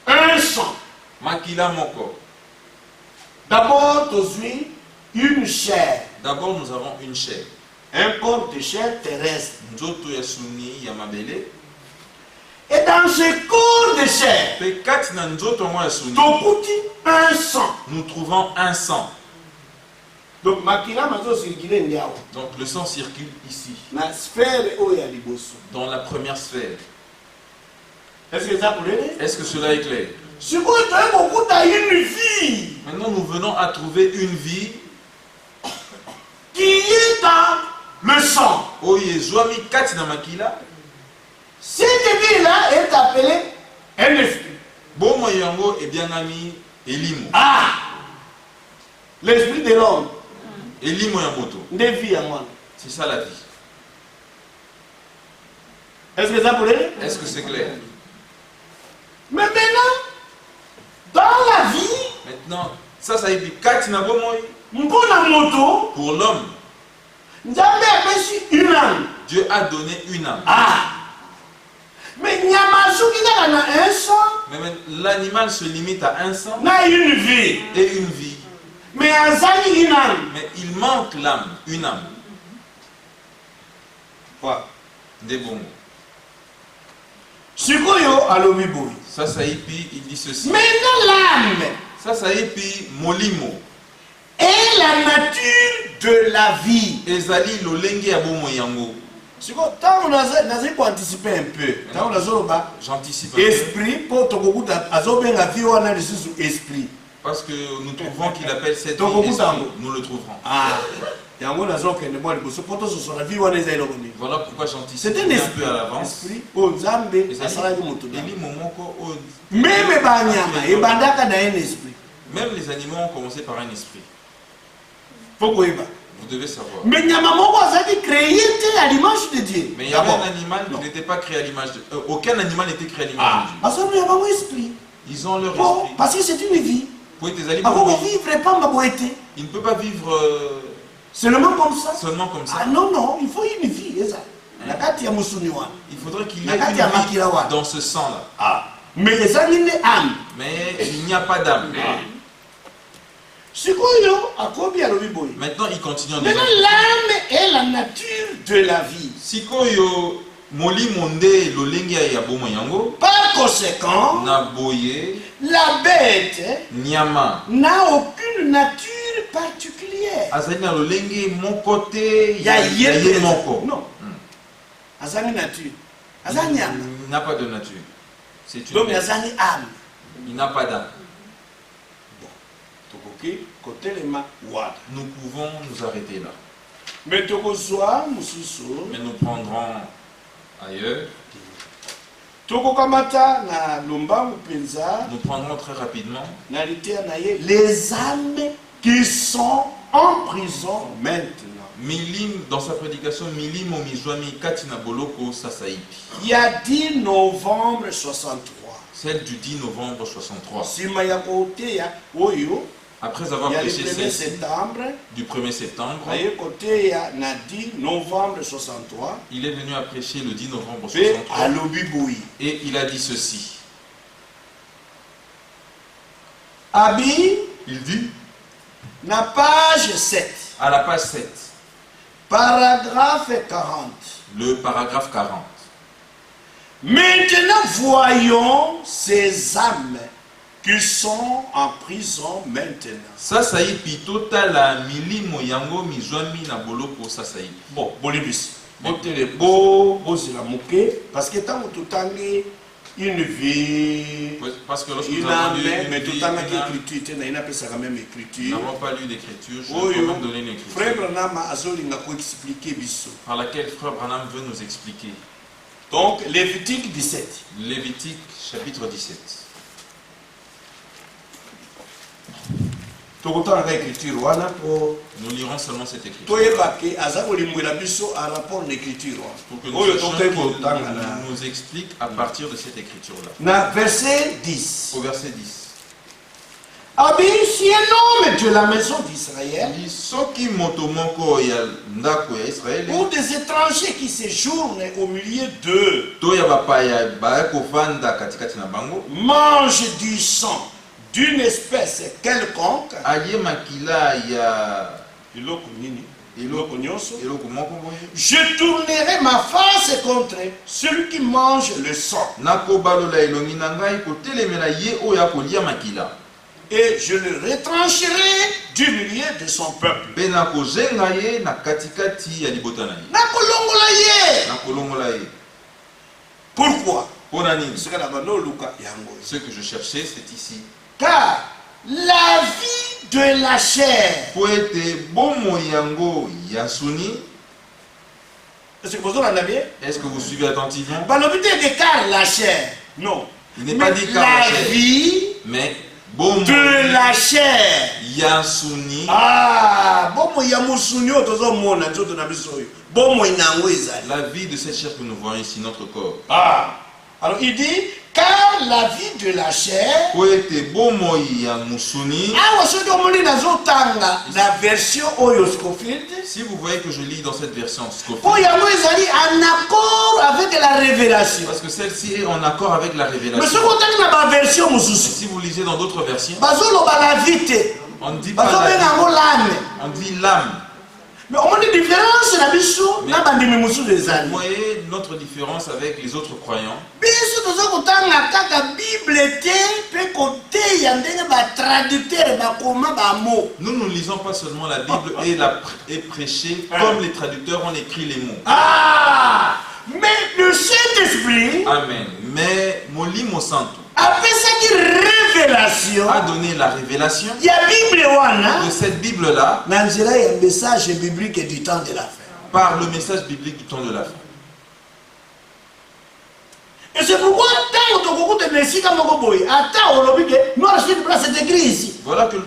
un sang. D'abord, une chair. D'abord, nous avons une chair. Un corps de chair terrestre. Et dans ce corps de chair, un sang. Nous trouvons un sang. Donc, le sang circule ici. Dans la première sphère. Est-ce que cela est clair? Maintenant, nous venons à trouver une vie qui est dans le sang. Cette vie-là est appelée un esprit. Ah! L'esprit de l'homme. C'est ça la vie. Est-ce que ça vous l'aider? Est-ce que c'est clair? Mais maintenant, dans la vie, maintenant, ça y est, pour l'homme, Dieu a donné une âme. Ah! Mais l'animal se limite à un sang une vie. Et une vie. Mais il manque l'âme, une âme. Quoi? Des bons mots. Ça y est, il dit ceci. Maintenant l'âme. Ça y est, puis molimo. Et la nature de la vie. Ezali lolenge ya bomo yango. Tant on a pour anticiper un peu. J'anticipe. Esprit pour tokokuta azobenga vie wana lisusu esprit. Parce que nous trouvons qu'il appelle cette vie esprit. Nous le trouverons. Ah. Voilà pourquoi j'anticipe. C'est un esprit un peu à l'avance. Même les animaux ont commencé par un esprit. Vous devez savoir. Mais il y avait un animal qui n'était pas créé à l'image de Dieu. Aucun animal n'était créé à l'image de Dieu. Ils ont leur esprit. Parce que c'est une vie. Il ne peut pas vivre seulement comme ça. Ah non, il faut une vie. Il faudrait qu'il y ait une vie dans ce sang-là. Ah. Mais il n'y a pas d'âme. Maintenant, il continue en disant. Maintenant, l'âme est la nature de la vie. Par conséquent, la bête n'a aucune nature particulière. Non. Nature. Il n'a pas de nature. Donc, âme. Il n'a pas d'âme. Nous pouvons nous arrêter là. Mais nous prendrons ailleurs. Nous prendrons très rapidement les âmes qui sont en prison maintenant. Milim, dans sa prédication, Milim Omizwami Katina Boloko Sasaipi. Il y a 10 novembre 63. Celle du 10 novembre 63. Après avoir prêché celle du 1er septembre, il est venu à prêcher le 10 novembre 63 et il a dit ceci. Abi, il dit, la page 7. À la page 7. Paragraphe 40. Le paragraphe 40. Maintenant, voyons ces âmes qui sont en prison maintenant. Ça ça y pitota la milimo yango mizwami na boloko ça ça y. Bon, bolibis. Botele bo, bozela moke parce que tant tout tangi une vie, parce que lorsque nous avons lu mais tout temps écriture, il n'a pas ça même écriture. Nous n'avons pas lu d'écriture, je vais quand même donner une écriture. Frère Branham a expliqué biso. Par laquelle Frère Branham veut nous expliquer. Donc Lévitique 17. Lévitique chapitre 17. Nous lirons seulement cette écriture. Pour que nous nous explique à partir de cette écriture-là. Verset 10. Au verset 10. Abi, si un homme de la maison d'Israël ou des étrangers qui séjournent au milieu d'eux mange du sang d'une espèce quelconque, je tournerai ma face contre celui qui mange le sang et je le retrancherai du milieu de son peuple. Pourquoi? Ce que je cherchais, c'est ici. Car la vie de la chair. Est-ce que vous suivez attentivement? Car la chair. Non. Il n'est pas dit car la chair. Vie mais de la chair. Yansuni. Ah, la vie de cette chair que nous voyons ici, notre corps. Ah, alors il dit, car la vie de la chair. La version Oyo Scofield. Si vous voyez que je lis dans cette version Scofield. En accord avec la révélation. Parce que celle-ci est en accord avec la révélation. Si vous lisez dans d'autres versions, on dit pas l'âme. On dit l'âme. Mais on a une différence la biso na bandimi musu des années. Vous voyez notre différence avec les autres croyants. Biso tozo kotanga kaka Bible te pe côté ya ndenge ba traducteur ba koma ba mot. Nous ne lisons pas seulement la Bible et prêcher comme les traducteurs ont écrit les mots. Ah! Mais le Saint-Esprit. Amen. Mais Molimo Santo a donné la révélation de cette Bible-là message biblique du temps de la fin. Par le message biblique du temps de la fin. Et c'est pourquoi voilà que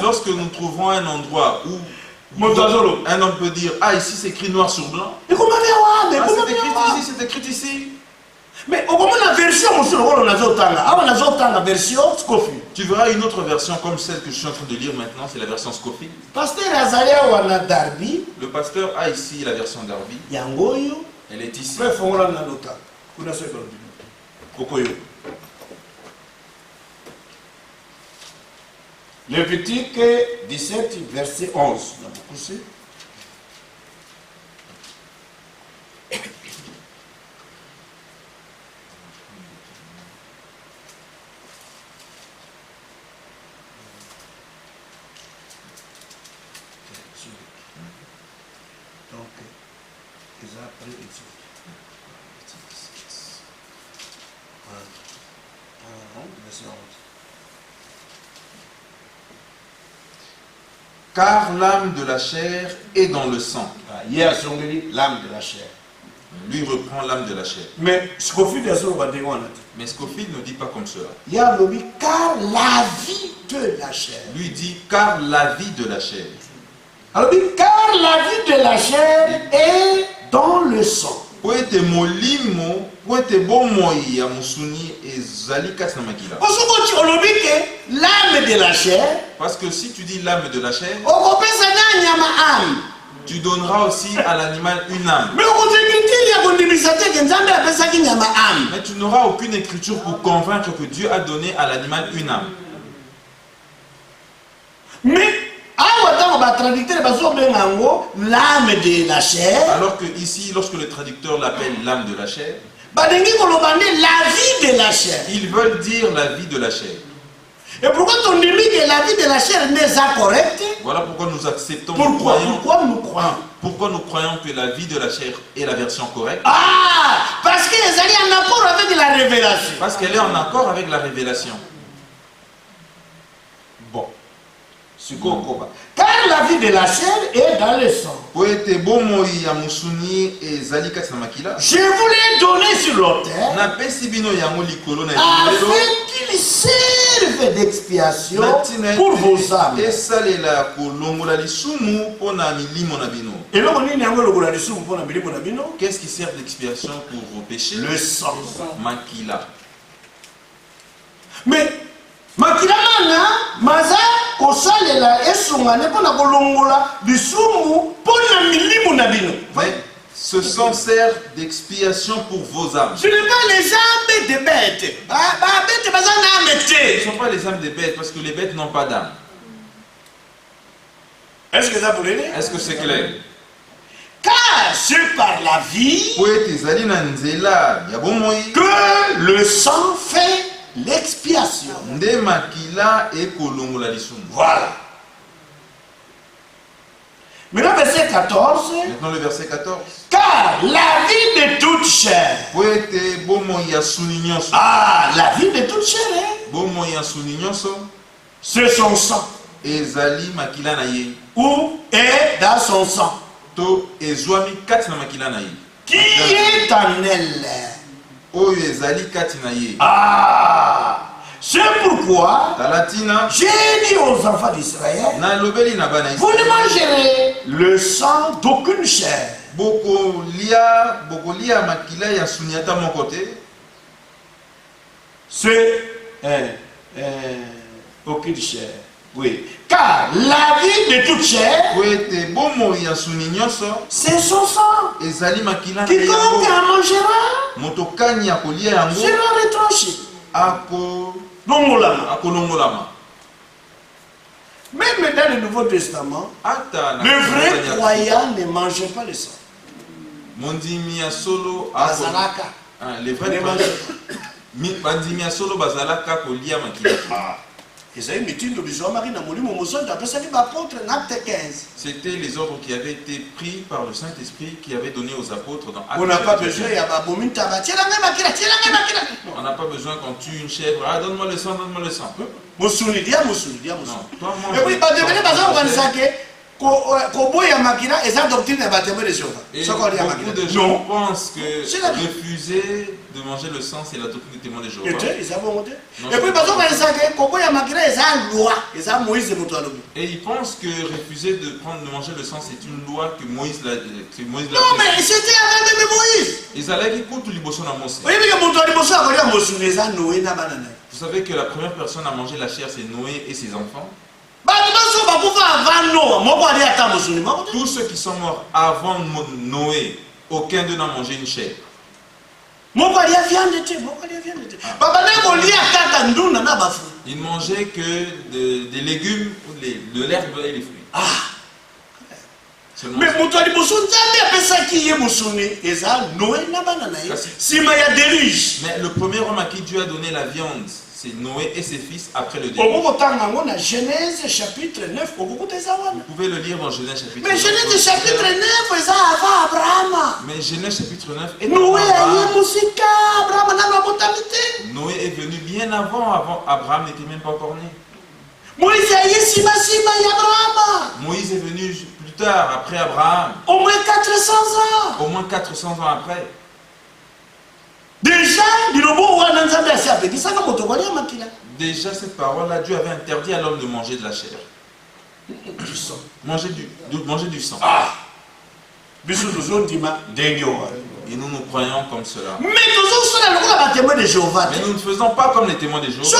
lorsque nous trouvons un endroit où un homme peut dire, ah ici c'est écrit noir sur blanc. C'est écrit ici. Mais au moment la version, tu verras une autre version comme celle que je suis en train de lire maintenant, c'est la version Scofield. Le pasteur a ici la version Darby. Elle est ici. Lévitique 17, verset 11. Car l'âme de la chair est dans le sang. Hier, l'âme de la chair. Lui reprend l'âme de la chair. Mais Scofield ne dit pas comme cela. Car la vie de la chair. Lui dit car la vie de la chair. Alors, car la vie de la chair est dans le sang. L'âme de la chair. Parce que si tu dis l'âme de la chair, tu donneras aussi à l'animal une âme. Mais tu n'auras aucune écriture pour convaincre que Dieu a donné à l'animal une âme. Mais l'âme de la chair. Alors que ici, lorsque le traducteur l'appelle l'âme de la chair, la vie de la chair. Ils veulent dire la vie de la chair. Et pourquoi on dit que la vie de la chair n'est pas correcte? Voilà pourquoi nous acceptons. Pourquoi nous croyons? Pourquoi nous croyons que la vie de la chair est la version correcte? Ah, parce qu'elle est en accord avec la révélation. Parce qu'elle est en accord avec la révélation. Bon. Car la vie de la chair est dans le sang. Je vous l'ai donné sur l'autel afin qu'il serve d'expiation pour vos âmes. Et là, qu'est-ce qui sert d'expiation pour vos péchés? Le sang. Makila. Mais makila mana maza kosalela esungane pona kolongola lisumu pona milimu na bino. Ce sang sert d'expiation pour vos âmes. Ce n'est pas les âmes des bêtes. Ce ne sont pas les âmes des bêtes parce que les bêtes n'ont pas d'âme. Est-ce que ça vous l'est? Est-ce que c'est clair? Car c'est par la vie que le sang fait l'expiation. Voilà. Maintenant, verset 14. Maintenant, le verset 14. Car la vie de toute chair. Ah, la vie de toute chair, hein? C'est son sang. Où est dans son sang? Qui est en elle? Ah, c'est pourquoi j'ai dit aux enfants d'Israël, vous ne mangerez le sang d'aucune chair. C'est aucune chair. Oui. Car la vie de toute chair, c'est son sang. Quiconque en mangera sera retranché. Même dans le Nouveau Testament, le vrai croyant ne mangeait pas le sang. Les vrais croyants. C'était les ordres qui avaient été pris par le Saint-Esprit qui avait donné aux apôtres dans Actes. On n'a pas besoin, on n'a pas besoin quand tu tues une chèvre. Ah, donne-moi le sang, donne-moi le sang. Et puis, et beaucoup de gens pensent que refuser de manger le sang, c'est la doctrine des témoins de Jéhovah. Et ils pensent que refuser de manger le sang, c'est une loi que Moïse l'a fait. Non, mais c'était avec Moïse. Vous savez que la première personne à manger la chair, c'est Noé et ses enfants. Tous ceux qui sont morts avant Noé, aucun d'eux n'a mangé une chair. Ils ne mangeaient que des légumes, de l'herbe et les fruits. Ah. Mais le premier homme à qui Dieu a donné la viande, c'est Noé et ses fils après le déluge. Genèse chapitre 9. Vous pouvez le lire dans Genèse chapitre 9. Mais Genèse chapitre 9, c'est avant Abraham. Mais Genèse chapitre 9 est Noé Noé est venu bien avant Abraham n'était même pas encore né. Moïse est venu plus tard, après Abraham. Au moins 400 ans. Au moins 400 ans après. Déjà, cette parole-là, Dieu avait interdit à l'homme de manger de la chair. Du sang. Manger du sang. Ah. Et nous nous croyons comme cela. Mais nous ne faisons pas comme les témoins de Jéhovah.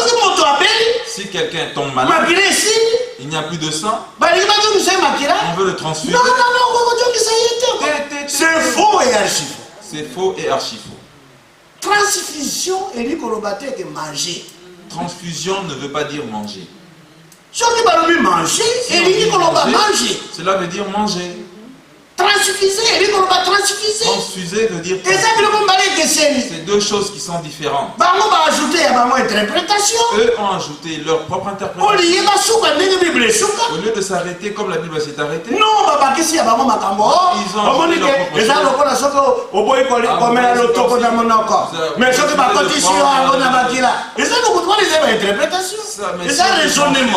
Si quelqu'un tombe malade, il n'y a plus de sang, on veut le transfuser. Non, c'est faux et archi faux. C'est faux et archi faux. Transfusion et manger. Transfusion ne veut pas dire manger. Cela veut dire manger. Transfuser, transfuser. Transfuser veut dire c'est deux choses qui sont différentes. Eux ont ajouté leur propre interprétation. Au lieu de s'arrêter comme la Bible s'est arrêtée, ils ont ajouté leur propre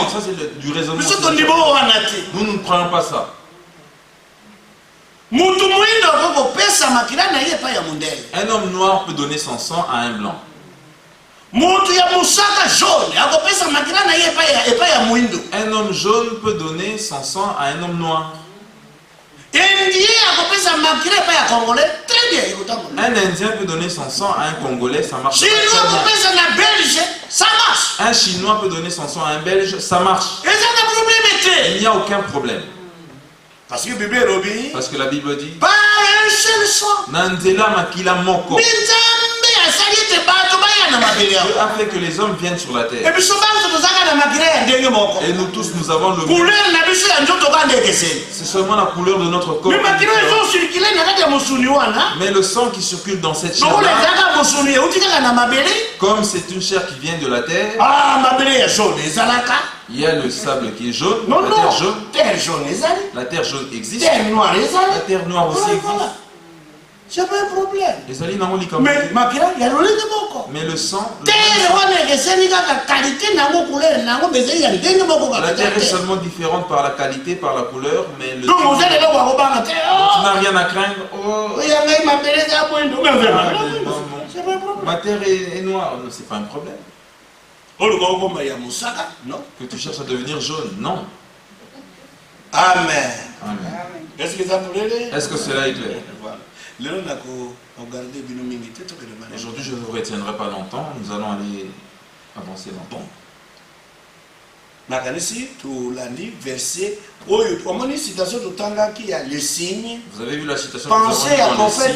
ça c'est du raisonnement. Nous ne croyons pas ça. Un homme noir peut donner son sang à un blanc. Un homme jaune peut donner son sang à un homme noir. Un Indien peut donner son sang à un Congolais, ça marche. Un Chinois peut donner son sang à un Belge, ça marche. Il n'y a aucun problème. Parce que la Bible dit par un seul sang. Nanzela makila moko. Dieu a fait que les hommes viennent sur la terre. Et nous tous, nous avons le même. C'est seulement la couleur de notre corps. Mais le sang qui circule dans cette chair, comme c'est une chair qui vient de la terre, il y a le sable qui est jaune, la terre jaune existe, la terre noire aussi existe. C'est pas un problème. Mais le sang, la terre est seulement différente par la qualité, par la couleur, mais le sang, tu n'as rien à craindre. Ma terre est noire, c'est pas un problème. Que tu cherches à devenir jaune, non. Amen. Amen. Est-ce que cela est clair? Aujourd'hui, je ne vous retiendrai pas longtemps. Nous allons aller avancer longtemps. Vous avez vu la citation pensée à prophète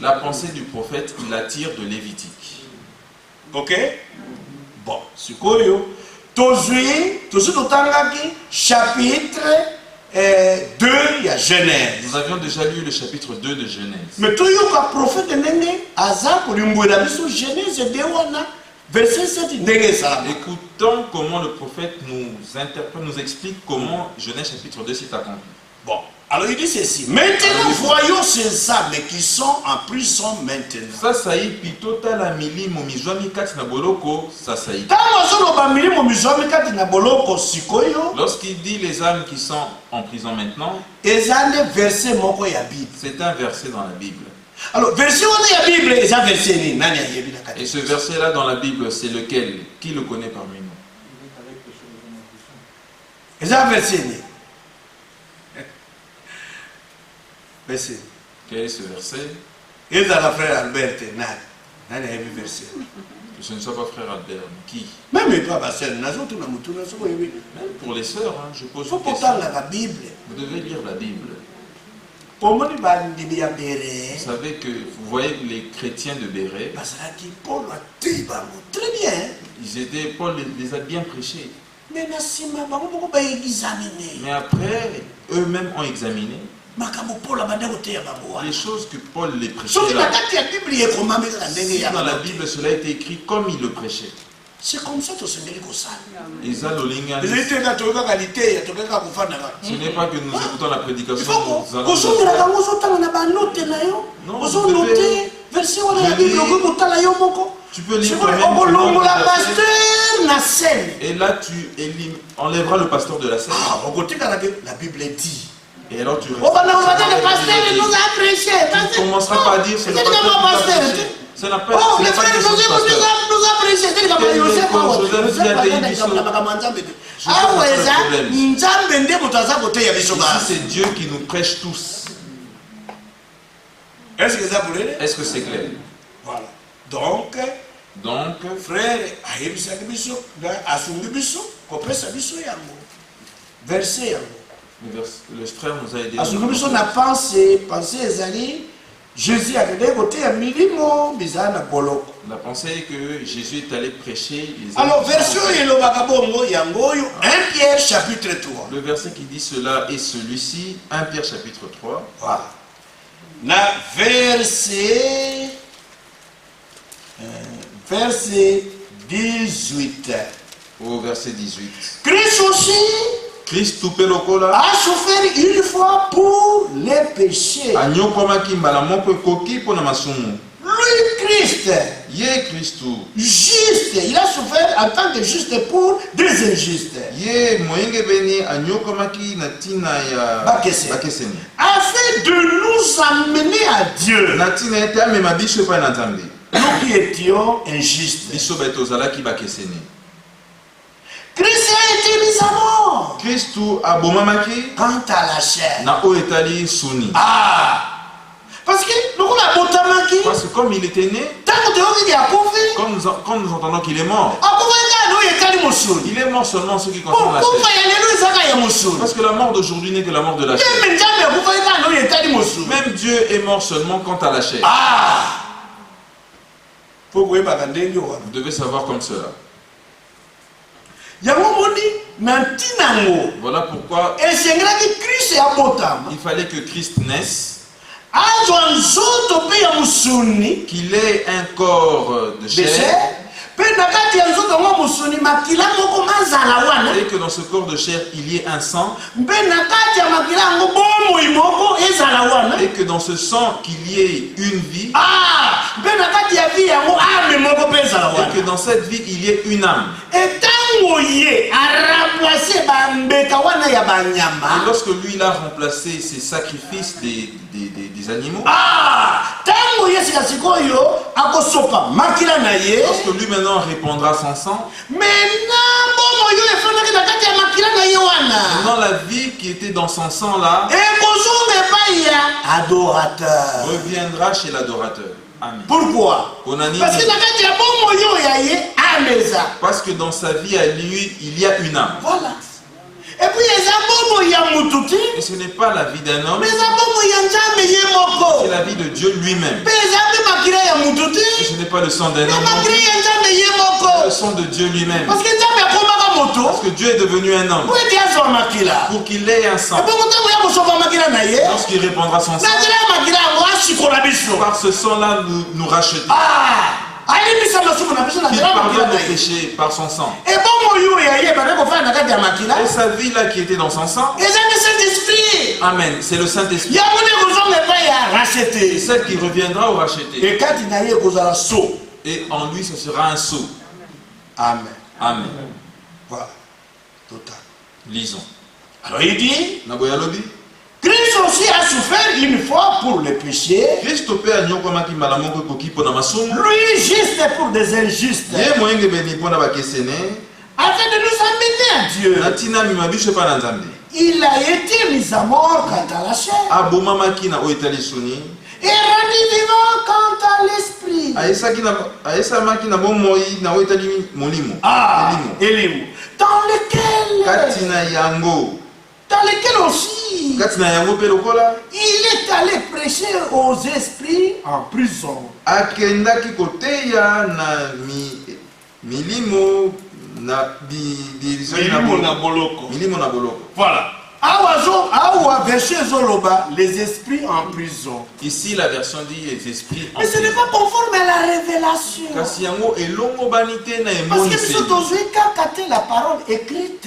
la pensée du prophète, il attire de Lévitique. Ok? Bon, c'est quoi? Chapitre 2, il y a Genèse. Nous avions déjà lu le chapitre 2 de Genèse. Mais tout le prophète verset 7. Écoutons comment le prophète nous interprète, nous explique comment Genèse chapitre 2 s'est accompli. Bon, alors il dit ceci. Maintenant, voyons ces âmes qui sont en prison maintenant. Lorsqu'il dit les âmes qui sont en prison maintenant, c'est un verset dans la Bible. Alors, verset dans la Bible, et ce verset-là dans la Bible, c'est lequel? Qui le connaît parmi nous? Quel est ce verset? Ce ne soit pas frère Albert, qui? Même pour les sœurs, hein, je pose une question. Vous devez lire la Bible. Vous savez que, vous voyez les chrétiens de Béret, Paul les a bien prêchés. Mais après, eux-mêmes ont examiné les choses que Paul les prêchait là. Si dans la Bible cela a été écrit comme il le prêchait. C'est comme ça que c'est Ce n'est pas que nous écoutons la prédication. Tu peux lire et là tu enlèveras le pasteur de la scène. La Bible dit. Et alors tu commenceras pas à dire c'est le pasteur. Ce n'a pas été c'est Dieu qui nous prêche tous. Est-ce que c'est clair? Voilà. Donc frère, le frère nous a aidé. On a pensé Jésus a donné côté à milimo bizana boloko. La pensée est que Jésus est allé prêcher les alors version yelo bakabongo yangoyo 1 Pierre chapitre 3. Le verset qui dit cela est celui-ci, 1 Pierre chapitre 3. Voilà. Na verset 18. Au verset 18. Christ aussi Christ tupelokola a souffert une fois pour les péchés. Lui, Christ, juste, il a souffert en tant que juste pour des injustes. Afin de nous amener à Dieu. Nous qui étions injustes. Christ a été mis à mort. Quant à la chair. Ah! Parce que comme il était né, quand nous entendons qu'il est mort, il est mort seulement ce qui concerne la chair. Parce que la mort d'aujourd'hui n'est que la mort de la chair. Même Dieu est mort seulement quant à la chair. Ah! Vous devez savoir comme cela. Voilà pourquoi il fallait que Christ naisse, qu'il ait un corps de chair, et que dans ce corps de chair il y ait un sang, et que dans ce sang qu'il y ait une vie, et que dans cette vie il y ait une âme. Et lorsque lui il a remplacé ces sacrifices des animaux, lorsque lui maintenant répandra son sang, maintenant la vie qui était dans son sang là reviendra chez l'adorateur. Amen. Pourquoi? Parce que dans sa vie à lui, il y a une âme. Voilà. Et puis et ce n'est pas la vie d'un homme, c'est la vie de Dieu lui-même. Et ce n'est pas le sang d'un homme, c'est le sang de Dieu lui-même. Parce que Dieu est devenu un homme pour qu'il ait un sang. Lorsqu'il répandra son sang, par ce sang-là nous racheter. Il pardonne nos péchés par son sang. Et sa vie là qui était dans son sang, amen, c'est le Saint-Esprit. Et celle qui reviendra au racheté. Et en lui ce sera un sceau. Amen. Amen. Voilà. Total. Lisons. Alors il dit, Christ aussi a souffert une fois pour les péchés. Lui juste pour des injustes. Afin de nous amener à Dieu. Il a été mis à mort quant à la chair. Et rendu vivant quant à l'esprit. Dans lequel aussi il est allé prêcher aux esprits en prison. Voilà. Les esprits en prison. Ici la version dit les esprits en prison. Mais ce n'est pas conforme à la révélation.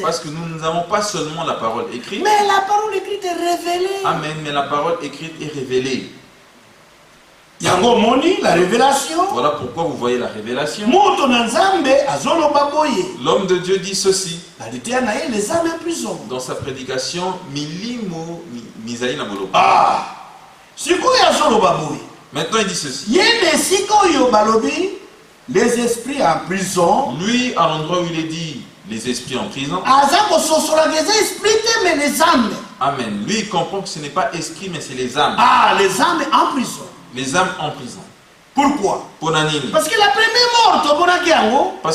Parce que nous n'avons pas seulement la parole écrite. Mais la parole écrite est révélée. Amen, mais la parole écrite est révélée. La révélation. Voilà pourquoi vous voyez la révélation. L'homme de Dieu dit ceci dans sa prédication. Maintenant il dit ceci. Les esprits en prison. Lui, à l'endroit où il est dit les esprits en prison. Amen. Lui il comprend que ce n'est pas esprit mais c'est les âmes. Les âmes en prison. Les âmes en prison. Pourquoi? Parce que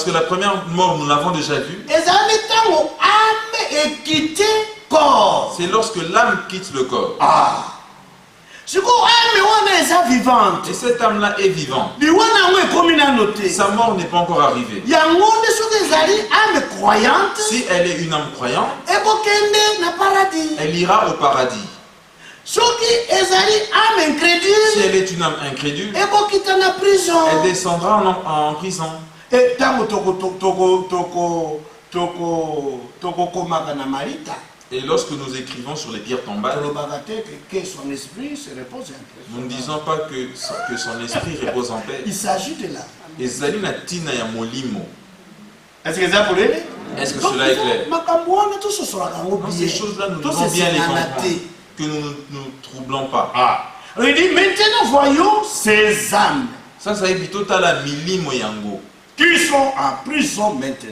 la première mort, nous l'avons déjà vue. C'est lorsque l'âme quitte le corps. vivante. Et cette âme-là est vivante. Sa mort n'est pas encore arrivée. Si elle est une âme croyante, elle ira au paradis. Si elle est une âme incrédule, elle descendra en prison. Et lorsque nous écrivons sur les pierres tombales, nous ne disons pas que son esprit repose en paix. Il s'agit de l'âme. Est-ce que cela est clair? Non, ces choses-là, nous devons bien les comprendre, que nous ne nous troublons pas. Il dit, maintenant voyons ces âmes Ça veut plutôt la milimo yango qui sont en prison maintenant.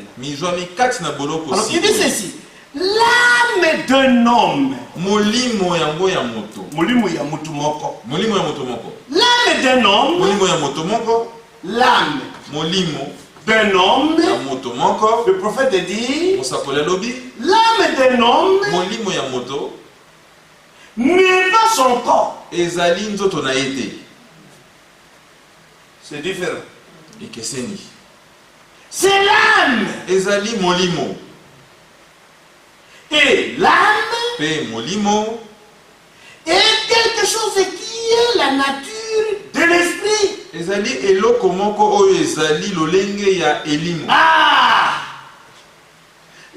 Alors il dit ceci. L'âme d'un homme. Molimo yango ya moto. Molimo ya moto moko. Molimo ya moto moko. L'âme d'un homme. Molimo ya moto moko. L'âme. Molimo d'un homme. Ya moto moko. Le prophète dit. Mosakole lobi. L'âme d'un homme. Molimo ya moto. N'est pas son corps. Ezali nzoto na ete. C'est différent. Et que c'est ni. C'est l'âme. Ezali molimo. Et l'âme est quelque chose qui est la nature de l'esprit. Ezali eloko moko oyo ezali lolenge ya elimu.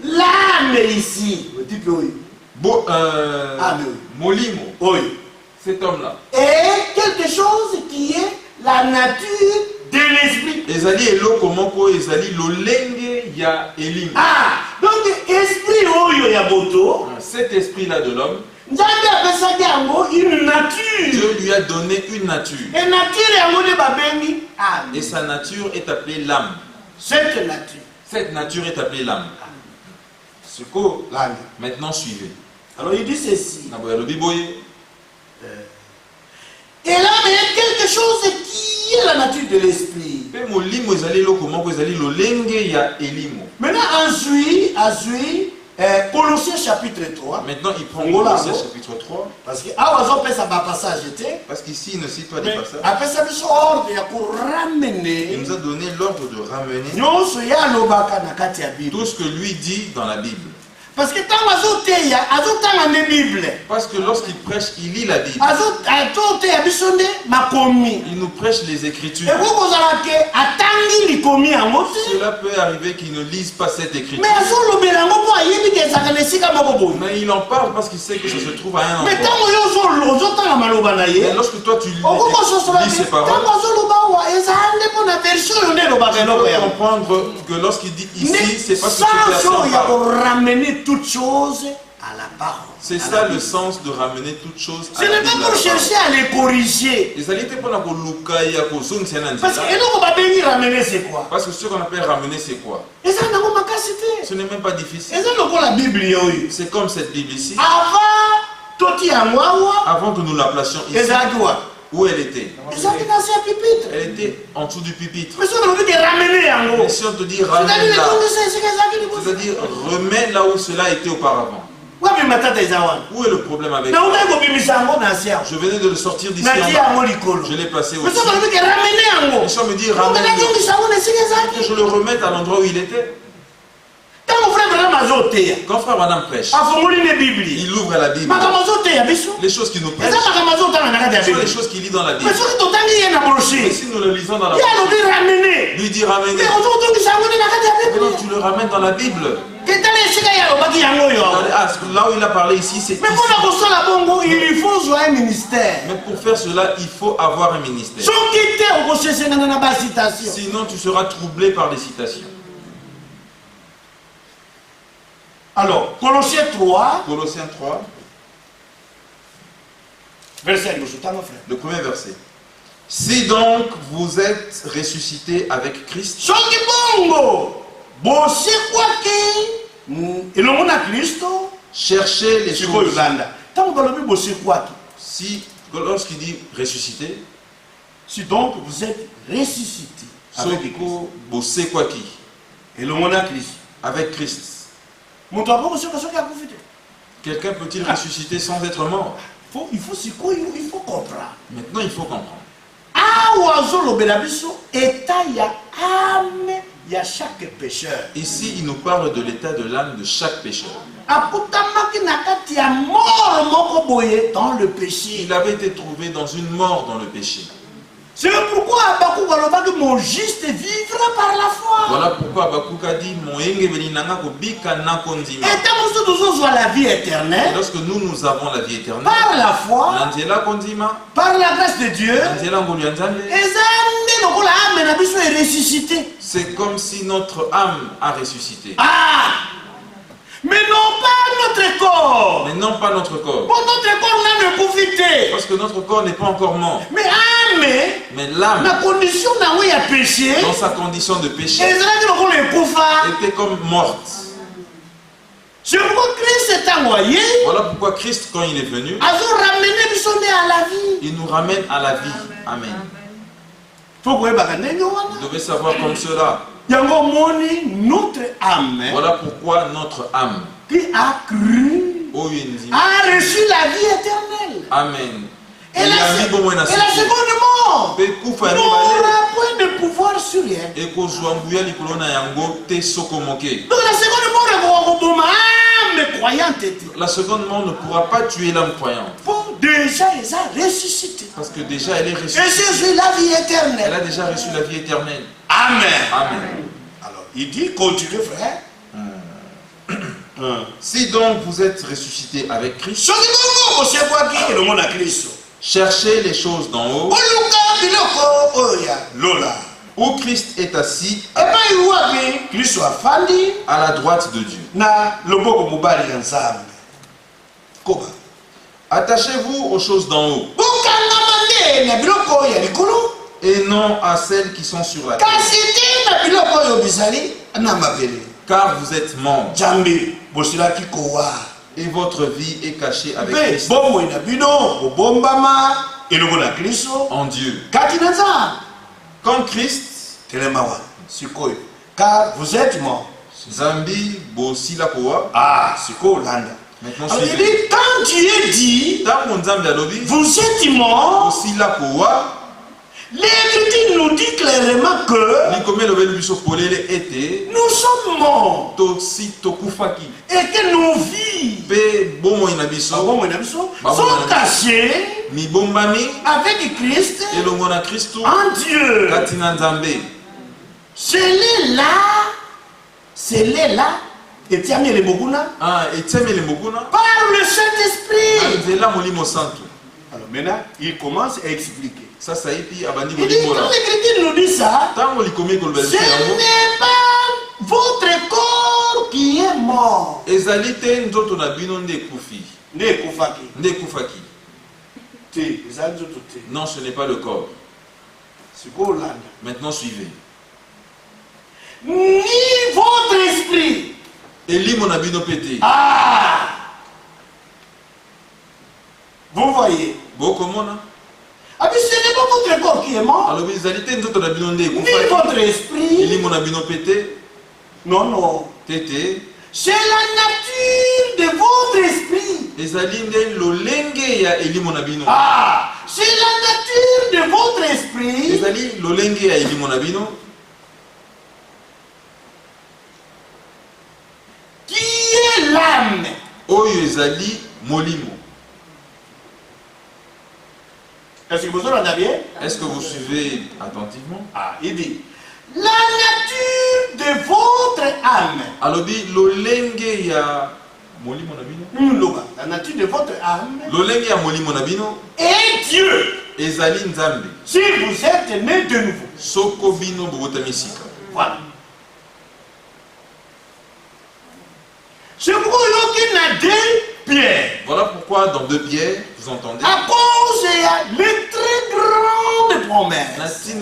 L'âme ici, molimo, cet homme-là, est quelque chose qui est la nature de l'esprit. Ezali eloko moko ezali lolenge ya elimu. Donc esprit oyo ya boto, cet esprit-là de l'homme, une nature. Dieu lui a donné une nature. Et sa nature est appelée l'âme. Cette nature est appelée l'âme. Maintenant suivez. Alors il dit ceci. Et l'âme est quelque chose qui est la nature de l'esprit. Maintenant, ensuite, Colossiens chapitre 3. Maintenant, il prend Colossiens chapitre 3. Parce que parce qu'ici, il ne cite pas des passages. Il nous a donné l'ordre de ramener tout ce que lui dit dans la Bible. Parce que lorsqu'il prêche, il lit la Bible. Il nous prêche les Écritures. Cela peut arriver qu'il ne lise pas cette Écriture. Mais il en parle parce qu'il sait que ça se trouve à un endroit. Et lorsque toi tu lis ces paroles, tu peux comprendre que lorsqu'il dit ici, c'est parce que cette personne parle. Toutes choses à la parole. C'est ça le sens de ramener toutes choses à la parole. Ce n'est pas pour chercher à les corriger. Parce que ce qu'on appelle ramener, c'est quoi? Ce n'est même pas difficile. C'est comme cette Bible ici. Avant que nous la placions ici. Où elle était? Elle était en dessous du pupitre. Mais si on te dit ramène là, c'est-à-dire remets là où cela était auparavant. Où est le problème avec ça? Je venais de le sortir d'ici en bas. Je l'ai placé au-dessus. Et si on me dit ramène, que je le remette à l'endroit où il était. Quand frère madame prêche, il ouvre la Bible. Les choses qui nous prêchent sont les choses qu'il lit dans la Bible. Mais si nous le lisons dans la Bible, lui dit ramener. Maintenant tu le ramènes dans la Bible. Là où il a parlé ici, c'est ici. Mais il faut jouer un ministère. Mais pour faire cela, il faut avoir un ministère. Sinon tu seras troublé par des citations. Alors, Colossiens 3. Colossiens 3. Verset, le premier verset. Si donc vous êtes ressuscités avec Christ. Cherchez les choses. Si, lorsqu'il dit ressuscité. Si donc vous êtes ressuscités avec Christ. Avec Christ. Quelqu'un peut-il ressusciter sans être mort? Il faut comprendre. Maintenant, il faut comprendre. Ici, il nous parle de l'état de l'âme de chaque pécheur. Il avait été trouvé dans une mort dans le péché. C'est pourquoi Habakkuk a dit mon juste vivra par la foi. Voilà pourquoi Habakkuk a dit mon yengebelinanga kobika na kondima. Et tant que nous avons la vie éternelle, lorsque nous avons la vie éternelle, par la foi, nanzela kondima, par la grâce de Dieu, nanzela ngolu ya Nzambe, est ressuscité. C'est comme si notre âme a ressuscité. Ah! Mais non pas notre corps. Mais non pas notre corps. Pour notre corps, on a de profiter. Parce que notre corps n'est pas encore mort. Mais âme, mais l'âme, la condition n'a pas péché. Dans sa condition de péché, était comme morte. C'est pourquoi Christ est envoyé. Voilà pourquoi Christ, quand il est venu, à la vie. Il nous ramène à la vie. Amen. Vous devez savoir comme cela. Notre âme, voilà pourquoi notre âme qui a cru a reçu la vie éternelle. Amen. Et la seconde mort n'aura point de pouvoir sur elle. Donc la seconde mort est croyante. La seconde mort ne pourra pas tuer l'âme croyante. Déjà, elle a ressuscité. Parce que déjà, elle est ressuscitée. Et la vie éternelle. Elle a déjà reçu la vie éternelle. Amen. Amen. Alors, il dit, continue frère. Si donc vous êtes ressuscité avec Christ, cherchez les choses d'en haut, où Christ est assis à la droite de Dieu. Attachez-vous aux choses d'en haut et non à celles qui sont sur la terre. Car vous êtes morts et votre vie est cachée avec Christ en Dieu. Quand Christ, car vous êtes morts. Zambi bosila kowa. Ah, c'est quoi Landa? Alors il dit, quand Dieu dit, vous êtes morts, l'Écriture nous dit clairement que nous sommes morts et que nos vies sont cachées avec Christ en Dieu. C'est là, et tiens les Moguna par le Saint-Esprit. Alors maintenant, il commence à expliquer. Il dit, quand l'Écriture nous dit ça, ce n'est pas votre corps qui est mort. Non, ce n'est pas le corps. Maintenant, suivez. Ni votre esprit. Ah! Vous voyez? Ah, mais ce n'est pas votre corps qui est mort. Ni votre esprit. Non, non. C'est la nature de votre esprit. Ah! C'est la nature de votre esprit qui est l'âme. Est-ce que vous entendez bien? Est-ce que vous suivez attentivement? Ah, il dit la nature de votre âme. La nature de votre âme est Dieu. Si vous êtes né de nouveau. Voilà. C'est pourquoi il y a deux pierres. Voilà pourquoi dans 2 Pierres, vous entendez, à cause de les très grandes promesses et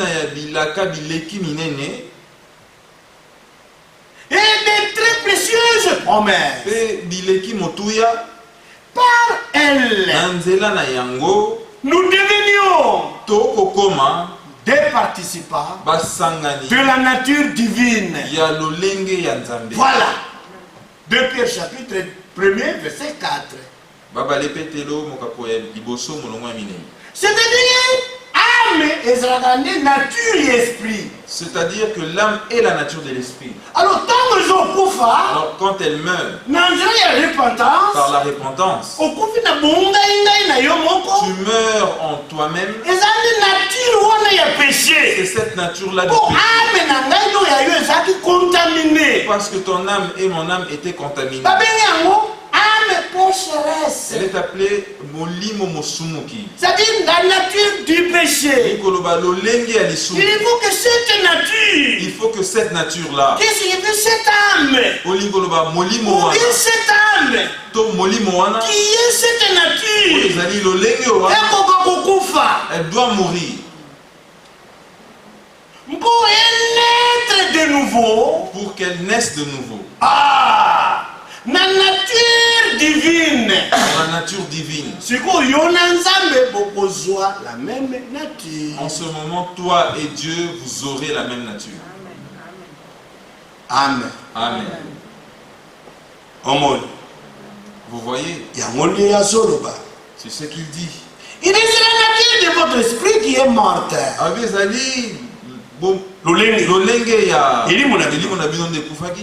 des très précieuses promesses. Par elles, nous devenions des participants de la nature divine. Voilà. 2 Pierre chapitre 1er verset 4. C'est-à-dire, âme C'est-à-dire que l'âme est la nature de l'esprit. Alors quand elle meurt par la repentance, tu meurs en toi-même. C'est cette nature-là du péché. Parce que ton âme et mon âme étaient contaminées. Elle est appelée Molimo Mosumuki. C'est-à-dire la nature du péché. Il faut que cette nature. Il faut que cette nature-là. Qu'est-ce qui fait cette âme? Ou bien cette âme. Qui est cette nature? Elle doit mourir. Pour naître de nouveau. Pour qu'elle naisse de nouveau. Ah! La nature divine. La nature divine. La même nature. En ce moment, toi et Dieu, vous aurez la même nature. Amen. Amen. Amen. Vous voyez? C'est ce qu'il dit. Il dit c'est la nature de votre esprit qui est morte.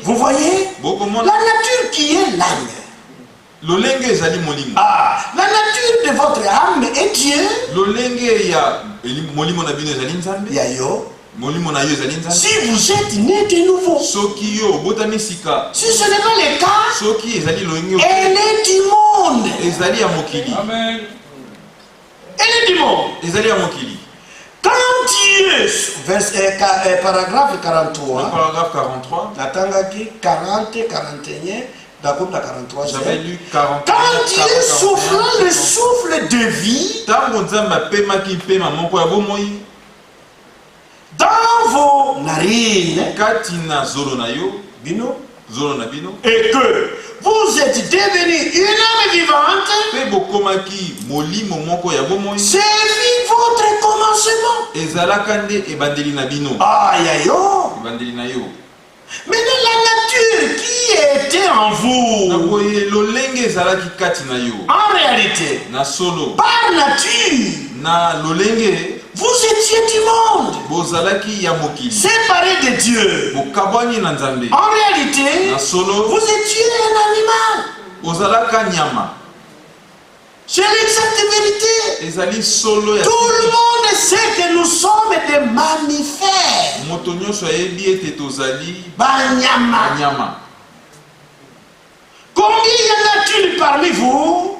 Vous voyez? La nature qui est l'âme. Ah, la nature de votre âme est Dieu. Si vous êtes né de nouveau. Si ce n'est pas le cas, elle est du monde. Amen. Elle est du monde. Quand Dieu, paragraphe 43, paragraphe 43, 43, j'avais lu 40. Quand Dieu souffla le souffle de vie dans vos narines, et que vous êtes devenu une âme vivante, c'est votre commencement. Aïe aïe oh. Maintenant la nature qui était en vous, en réalité, par nature, vous étiez du monde, séparés de Dieu. En réalité, vous étiez un animal. C'est l'exacte vérité. Tout le monde sait que nous sommes des mammifères. Banyama. Combien y en a-t-il parmi vous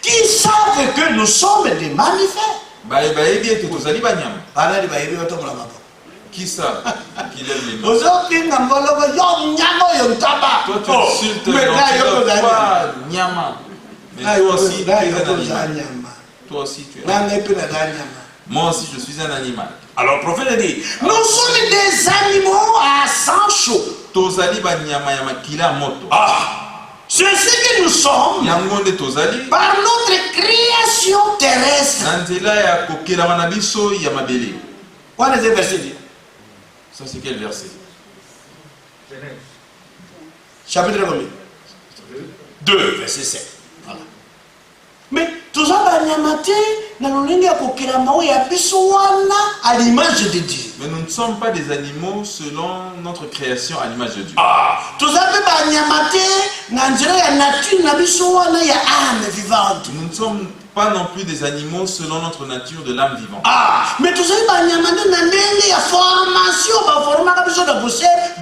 qui savent que nous sommes des mammifères? Qui ça qui lève les mains? Toi, tu insultes Nyama. Mais toi aussi, tu es un animal. Toi aussi, tu es un animal. Moi aussi, je suis un animal. Alors, le prophète dit, nous sommes des animaux à sang chaud. C'est ce que nous sommes par notre création terrestre. Quoi est-ce que le verset dit? Ça, c'est quel verset? Chapitre combien? 2, verset 7. Voilà. Mais tout ça, à l'image de Dieu. Mais nous ne sommes pas des animaux selon notre création à l'image de Dieu. Tout ça, nous ne sommes pas non plus des animaux selon notre nature de l'âme vivante. Mais tout ça,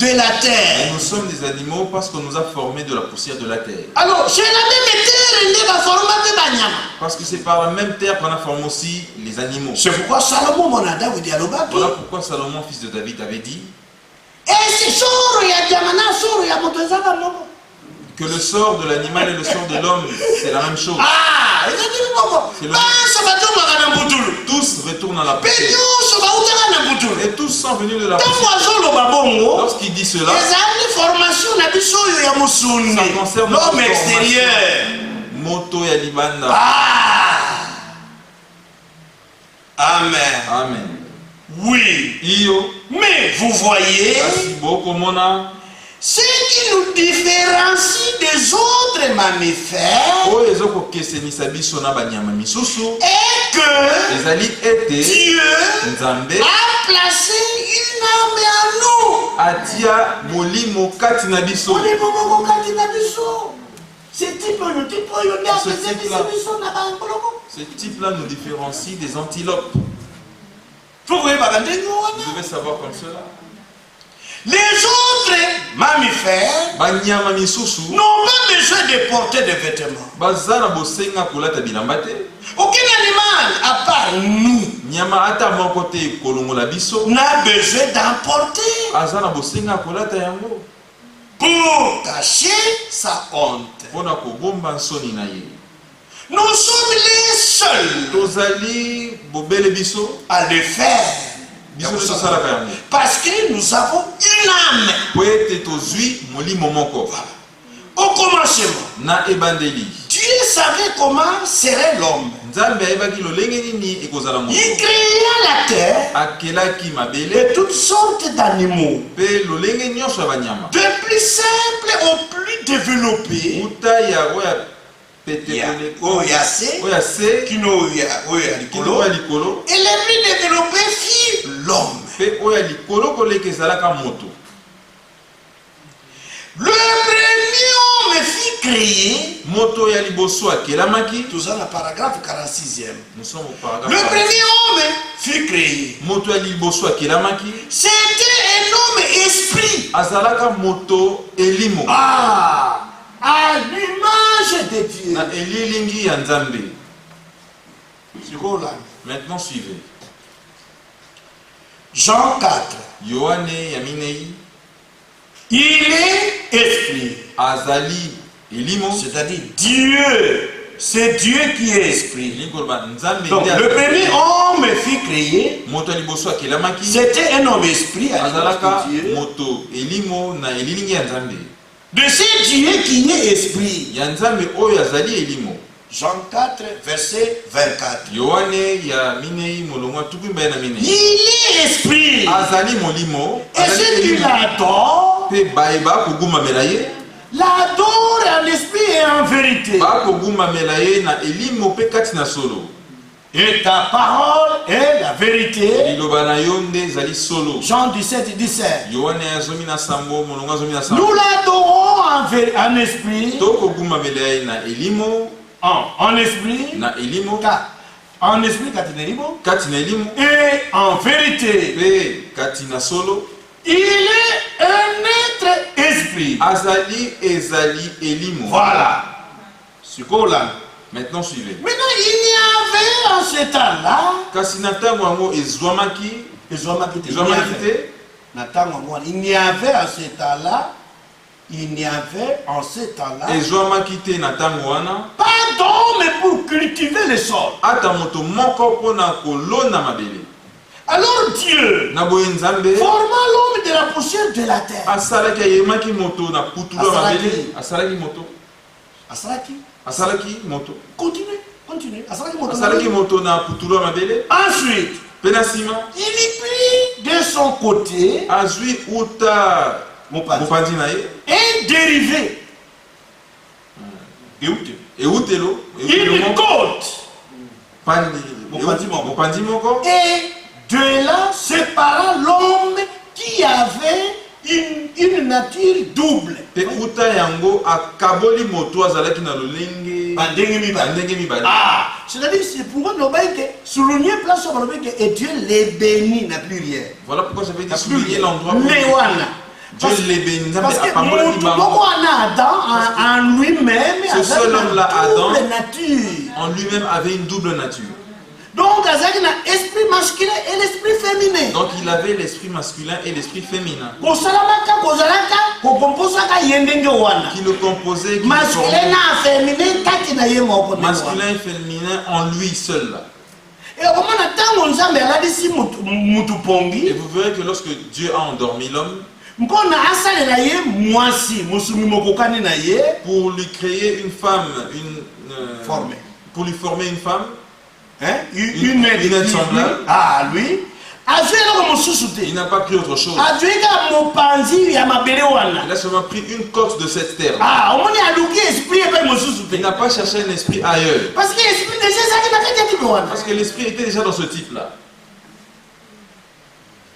de la terre. Et nous sommes des animaux parce qu'on nous a formés de la poussière de la terre. Alors, c'est la même terre, parce que c'est par la même terre qu'on a formé aussi les animaux. C'est pourquoi Salomon, voilà pourquoi Salomon, fils de David, avait dit que le sort de l'animal et le sort de l'homme, c'est la même chose. Tous retournent à la poussière. Et tous sont venus de la poussière. Lorsqu'il dit cela, ça concerne l'homme extérieur. Moto ya libanda. Amen. Amen. Oui. Mais vous voyez, ce qui nous différencie des autres mammifères est que Dieu a placé une âme en nous. Atia molimo kati na biso. Ce type-là nous différencie des antilopes. Vous devez savoir comme cela. Les autres mammifères n'ont pas besoin de porter des vêtements. Aucun animal, à part nous, n'a besoin d'en porter pour cacher sa honte. Nous sommes les seuls à le faire. Parce que nous avons une âme. Au commencement, Dieu savait comment serait l'homme. Il créa la terre et toutes sortes d'animaux, de plus simples au plus développés. Et les plus développés fit l'homme. Le premier homme fut créé. Tout ça dans le paragraphe 46e. Le premier homme fut créé. C'était un homme esprit. À l'image de Dieu. Maintenant suivez. Jean 4. Il est esprit. C'est-à-dire Dieu. C'est Dieu qui est esprit. Donc le premier homme fut créé. C'était un homme esprit. De ce Dieu qui est esprit. Jean 4, verset 24. Il est esprit. Et ceux qui l'adorent, l'adore en esprit et en vérité. Et ta parole est la vérité. Jean 17, 17. Nous l'adorons en esprit. En esprit. En esprit, et en vérité. Il est un être esprit. Voilà. Maintenant suivez. Maintenant il y avait en ce temps-là. Il n'y avait en ce temps-là. Il n'y avait en ce temps-là pas d'homme pour cultiver le sol. Alors Dieu forma l'homme de la poussière de la terre. Continuez. Ensuite, il prit de son côté un dérivé. Une côte. Et de là sépara l'homme qui avait une nature double. C'est-à-dire c'est pour nous que souligner place et Dieu les bénit n'a plus rien. Voilà pourquoi j'avais dit souligner l'endroit. Dieu les bénit. Parce que Adam en lui-même, ce seul homme-là, Adam, en lui-même avait une double nature. Donc, il a l'esprit masculin et l'esprit féminin. Donc, il avait l'esprit masculin et l'esprit féminin. Qui le composait, masculin et féminin en lui seul. Et vous verrez que lorsque Dieu a endormi l'homme, pour lui créer une femme, pour lui former une femme, une aide semblable à lui, Il n'a pas pris autre chose. Il a seulement pris une côte de cette terre. Il n'a pas cherché un esprit ailleurs. Parce que l'esprit était déjà dans ce type-là.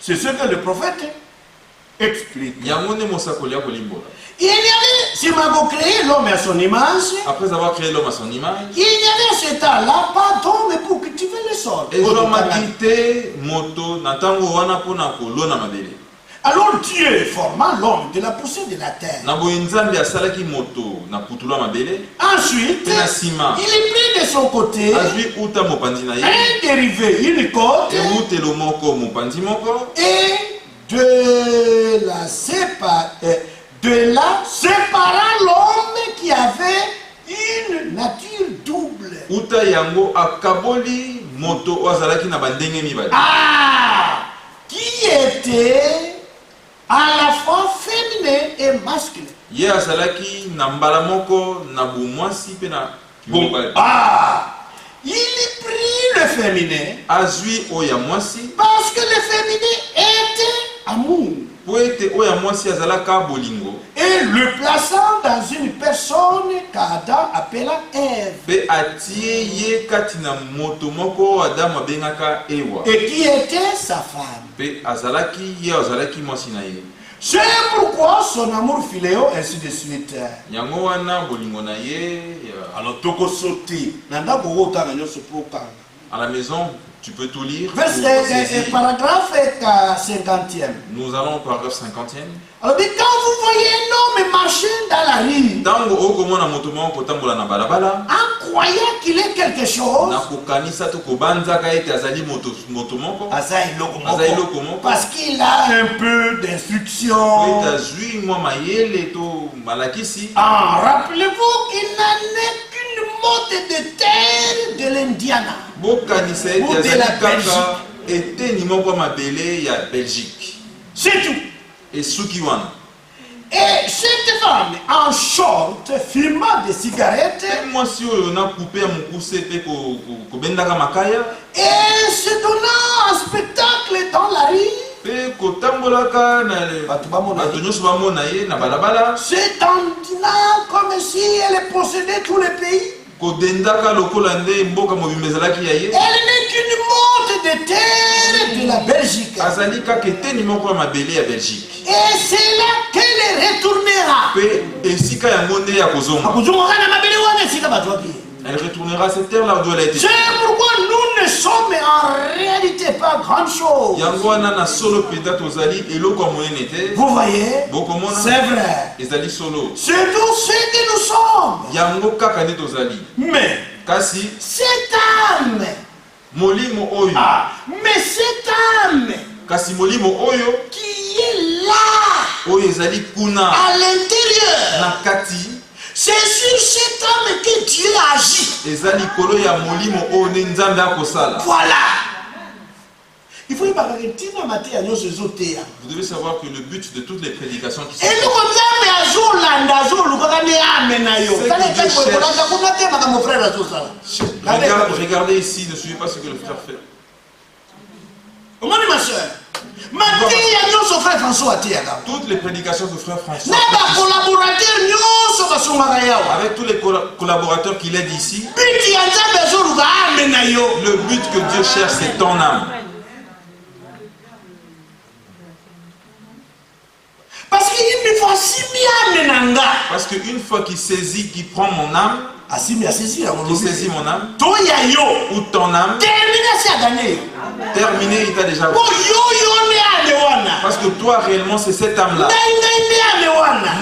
C'est ce que le prophète explique. Il y avait, si Mago créé l'homme à son image, après avoir créé l'homme à son image, il n'y avait à cet temps-là pas d'homme pour cultiver le sol. Et Jean m'a quitté moto natango wana pona kolona mabele. Alors Dieu forma l'homme de la poussière de la terre. Ensuite, il est pris de son côté un dérivé, une côte, et de là sépara l'homme qui avait une nature double. Qui était à la fois féminin et masculin. Il prit le féminin parce que le féminin était amour. Et le plaçant dans une personne qu'Adam appela Ève. Et qui était sa femme. C'est pourquoi son amour filéo, ainsi de suite. Alors, toko sauter. À la maison, tu peux tout lire. Paragraphe 50e. Nous allons au paragraphe 50e. Alors, quand vous voyez un homme marcher dans la rue, en croyant qu'il est quelque chose, parce qu'il a un peu d'instruction. Rappelez-vous qu'il n'en est qu'une motte de terre de l'Indiana. Ou de la Belgique. C'est tout. Et Sukiwan. Et cette femme en short, fumant des cigarettes, et se donnant un spectacle dans la rue, se tendant comme si elle possédait tous les pays. Elle n'est qu'une motte de terre de la Belgique. Et c'est là qu'elle retournera. Elle retournera cette terre là où elle a été. C'est pourquoi nous ne sommes en réalité pas grand chose. Vous voyez, c'est vrai. C'est tout ce que nous sommes. Mais cette âme, mais cette âme qui est là à l'intérieur, c'est sur cette âme que Dieu agit. Voilà. Il faut y parler. Vous devez savoir que le but de toutes les prédications qui sont regardez ici, ne suivez pas ce que le frère fait. Ma soeur, toutes les prédications du frère François, avec tous les collaborateurs qu'il aide ici, le but que Dieu cherche, c'est ton âme. Parce qu'une fois qu'il saisit, qu'il prend mon âme, il saisit mon âme, ou ton âme, terminé, il t'a déjà vu. Parce que toi, réellement, c'est cette âme-là.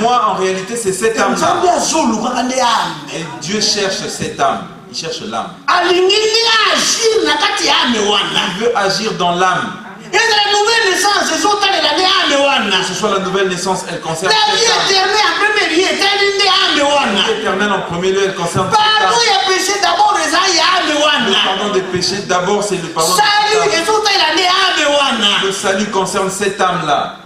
Moi, en réalité, c'est cette âme-là. Et Dieu cherche cette âme. Il cherche l'âme. Il veut agir dans l'âme. Et la nouvelle naissance, c'est autant de l'année. Que ce soit la nouvelle naissance, elle concerne la vie éternelle en premier lieu, l'éternel en premier lieu, elle concerne le péché d'abord, le pardon des péchés d'abord, c'est le pardon. Le salut concerne cette âme-là.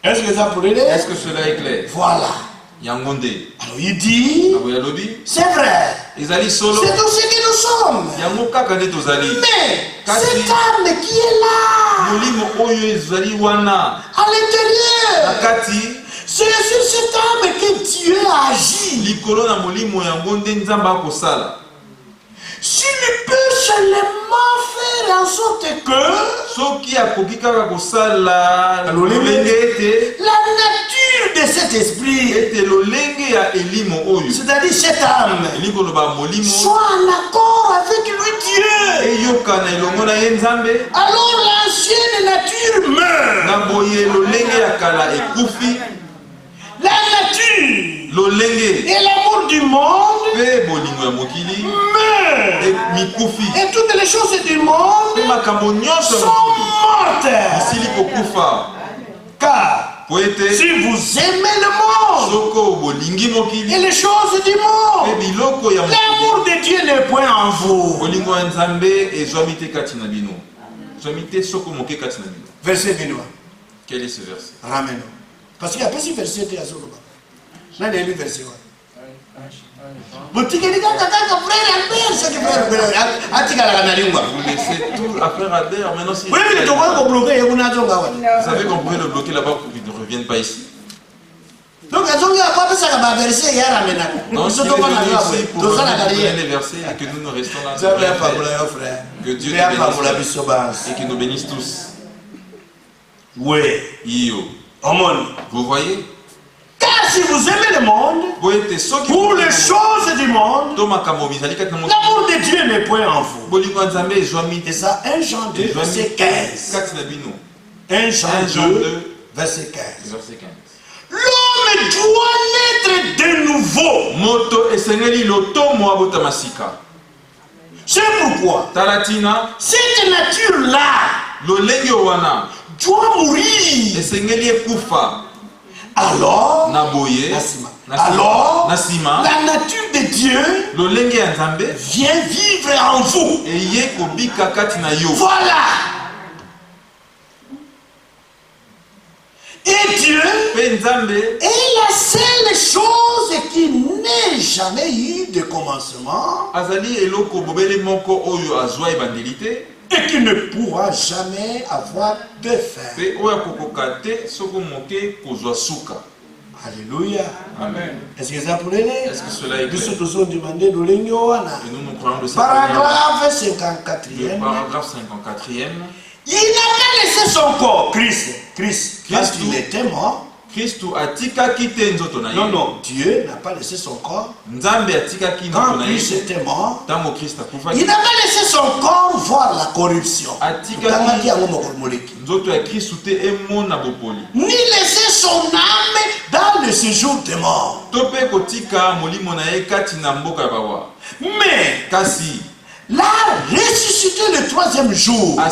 Est-ce que ça pourrait l'être? Est-ce que cela est clair? Voilà. Yangonde. Alors il dit, c'est vrai. C'est tout ce que nous sommes. Mais cette âme qui est là, à l'intérieur, c'est sur cette âme que Dieu agit. S'il peut seulement faire en sorte que la nature de cet esprit, c'est-à-dire cette âme, soit en accord avec lui Dieu, alors l'ancienne nature meurt. La nature et l'amour du monde meurent. Et toutes les choses du monde sont mortes. Car si vous aimez le monde et les choses du monde, l'amour de Dieu n'est point en vous. Verset 21. Quel est ce verset? Ramène. Parce qu'il y a pas si verset à Zoroba. Là, il y a verset. Vous laissez tout à frère Albert, maintenant si... Vous savez qu'on pouvait le bloquer là-bas pour qu'il ne revienne pas ici. Donc, non, s'il est venu ici pour donner les versets et que nous nous restons là, que Dieu nous bénisse et qu'il nous bénisse tous. Oui. Vous voyez? Car si vous aimez le monde, ou les choses du monde, l'amour de Dieu n'est point en vous. Et ça, 1 Jean 2, verset 15. 1 Jean 2, verset 15. L'homme doit naître de nouveau. C'est pourquoi cette nature-là doit mourir. Alors, la nature de Dieu vient vivre en vous. Voilà. Et Dieu est la seule chose qui n'ait jamais eu de commencement et qui ne pourra jamais avoir de fin. Alléluia. Amen. Est-ce que ça pourrait l'être? Est-ce que cela est clair? Et nous croyons le paragraphe 54e. Le paragraphe 54e. Il n'a pas laissé son corps, Christ, parce qu'il était mort. Non, Dieu n'a pas laissé son corps. Quand Christ était mort, il n'a pas laissé son corps voir la corruption. Ni laisser son âme dans le séjour des morts. Mais l'a ressuscité le 3e jour. Là,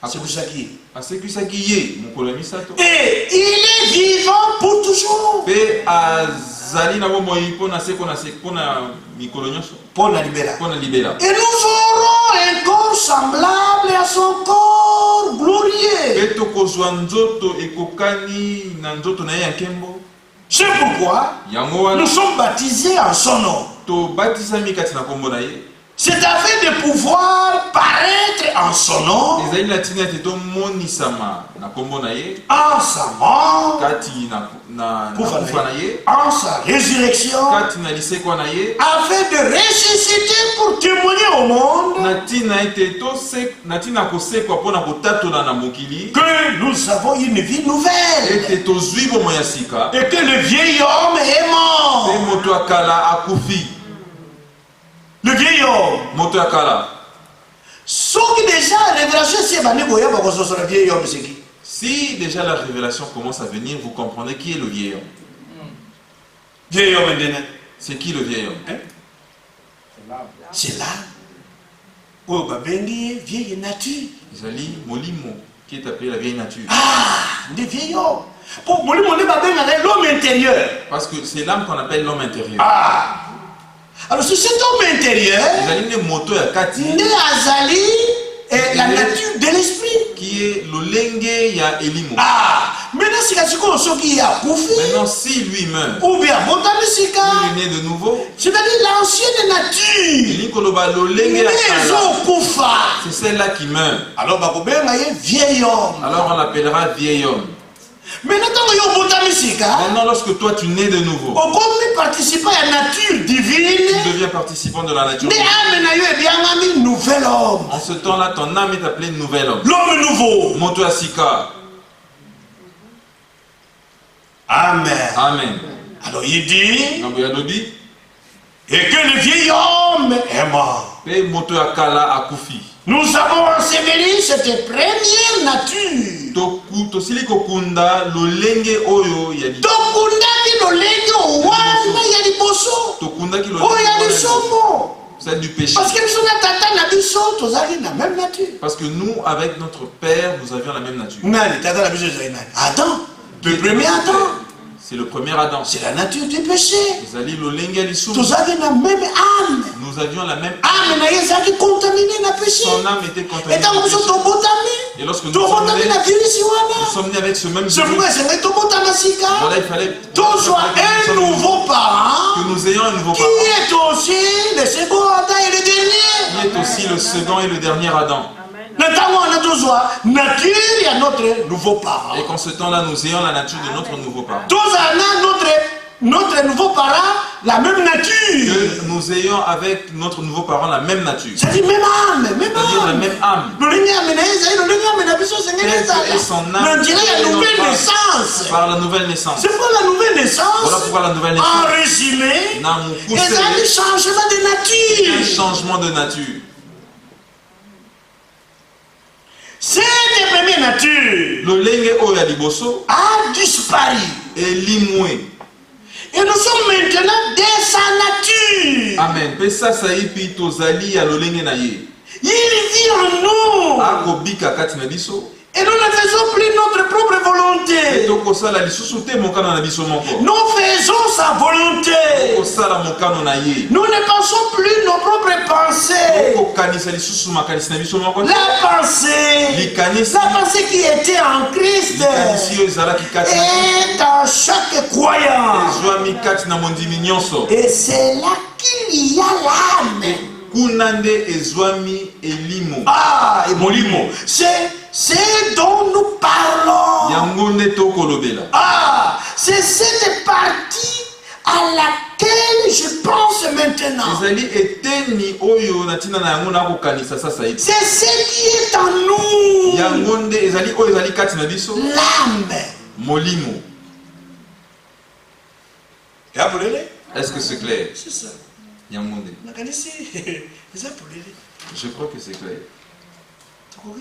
c'est pour ça qu'il et il est vivant pour toujours. Pour la libérer. Et nous aurons un corps semblable à son corps glorieux. C'est pourquoi nous sommes baptisés en son nom. C'est afin de pouvoir paraître en son nom, en sa mort, en sa résurrection, afin de ressusciter pour témoigner au monde que nous avons une vie nouvelle et que le vieil homme est mort. Le vieil homme. Si déjà la révélation commence à venir, vous comprenez qui est le vieil homme. Vieil homme. C'est qui le vieil homme? C'est là. Oh, vieille nature. Qui est appelé la vieille nature. Ah, des vieil homme. Pour l'homme intérieur. Parce que c'est l'âme qu'on appelle l'homme intérieur. Ah. Alors c'est cet homme intérieur né Azali et la nature de l'esprit qui est le lenge ya elimo. Ah, Maintenant, si lui meurt, ou bien il est né de nouveau, c'est-à-dire l'ancienne nature, c'est celle-là qui meurt. alors vieil homme. Alors on l'appellera vieil homme. Maintenant, lorsque toi tu nais de nouveau, tu deviens participant de la nature divine. En ce temps-là, ton âme est appelée nouvel homme. L'homme nouveau. Moto Asika. Amen. Amen. Alors il dit, et que le vieil homme est mort. Nous avons enseveli cette première nature. Tokunda lolenge oyo ya liboso. Celle du péché. Parce que nous, avec notre père, nous avions la même nature. Adam, le premier Adam. C'est le premier Adam. C'est la nature du péché. Nous avions la même âme. Nous avions la même âme. Son âme était contaminée. Et lorsque nous sommes nés avec ce même virus. Voilà, il fallait un nouveau parent. Que nous ayons un nouveau parent. Qui est aussi le second Adam et le dernier. Qui est aussi le second et le dernier Adam. Nature à notre nouveau parent. Et qu'en ce temps-là, nous ayons la nature de notre nouveau parent. Notre nouveau parent, la même nature. Que nous ayons avec notre nouveau parent la même nature. C'est-à-dire même âme. C'est-à-dire la même âme. Et son âme. Par la nouvelle naissance. C'est quoi la nouvelle naissance? Voilà pourquoi la nouvelle naissance. En résumé, il y a un changement de nature. Un changement de nature. Cette première nature a disparu. Et limoué. Et nous sommes maintenant dans sa nature. Amen. Il vit en nous. Et nous ne faisons plus notre propre volonté. Nous faisons sa volonté. Nous ne pensons plus nos propres pensées. La pensée qui était en Christ est en chaque croyant. Et c'est là qu'il y a l'âme. Ah, et molimo. C'est dont nous parlons. Ah, c'est cette partie à laquelle je pense maintenant. C'est ce qui est en nous. L'âme. Est-ce que c'est clair? C'est ça. Je crois que c'est clair. Nous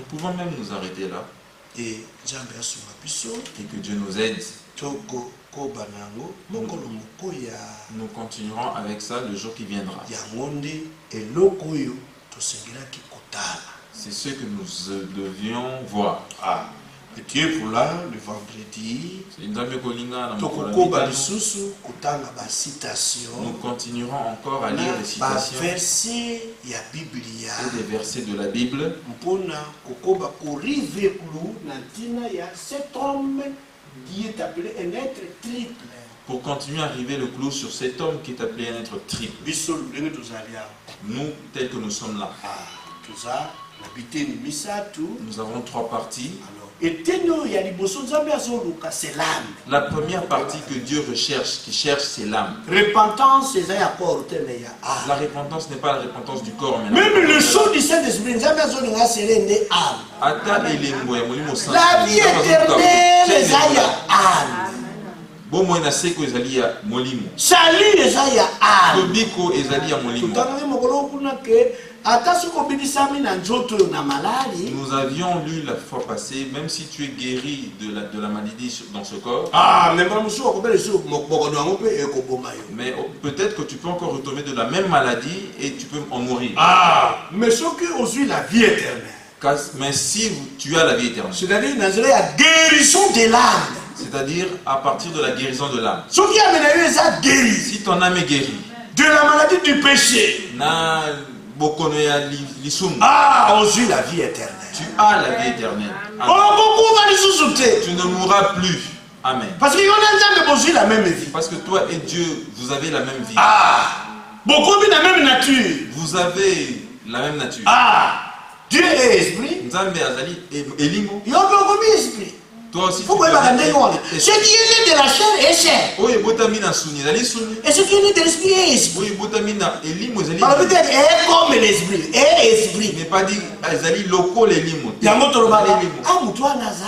pouvons même nous arrêter là. Et que Dieu nous aide. Nous continuerons avec ça le jour qui viendra. C'est ce que nous devions voir. Tu es pour là le vendredi. Nous continuerons encore à lire des citations et des versets de la Bible cet homme qui est appelé un être triple. Pour continuer à arriver le clou sur cet homme qui est appelé un être triple. Nous, tels que nous sommes là. Nous avons trois parties. La première partie que Dieu recherche, qui cherche, c'est l'âme. La repentance n'est pas la repentance du corps, mais même le son du Saint-Esprit, la vie éternelle est âme. Salut les aya âme. Nous avions lu la fois passée, même si tu es guéri de la maladie dans ce corps, mais peut-être que tu peux encore retomber de la même maladie et tu peux en mourir. Mais ce qui aussi la vie éternelle. Mais si tu as la vie éternelle, c'est-à-dire la guérison de l'âme. C'est-à-dire à partir de la guérison de l'âme. Si ton âme est guérie de la maladie du péché, aussi la vie éternelle. Tu as la vie éternelle. Tu ne mourras plus. Amen. Parce que la même vie. Parce que toi et Dieu, vous avez la même vie. Beaucoup de la même nature. Vous avez la même nature. Dieu est esprit. Nzambe azali elimo. Esprit. Toi aussi. Ce qui est né de la chair est chair. Et ce qui est né de l'esprit est esprit. Alors peut-être est comme l'esprit, est esprit. Mais pas dit azali local elimo.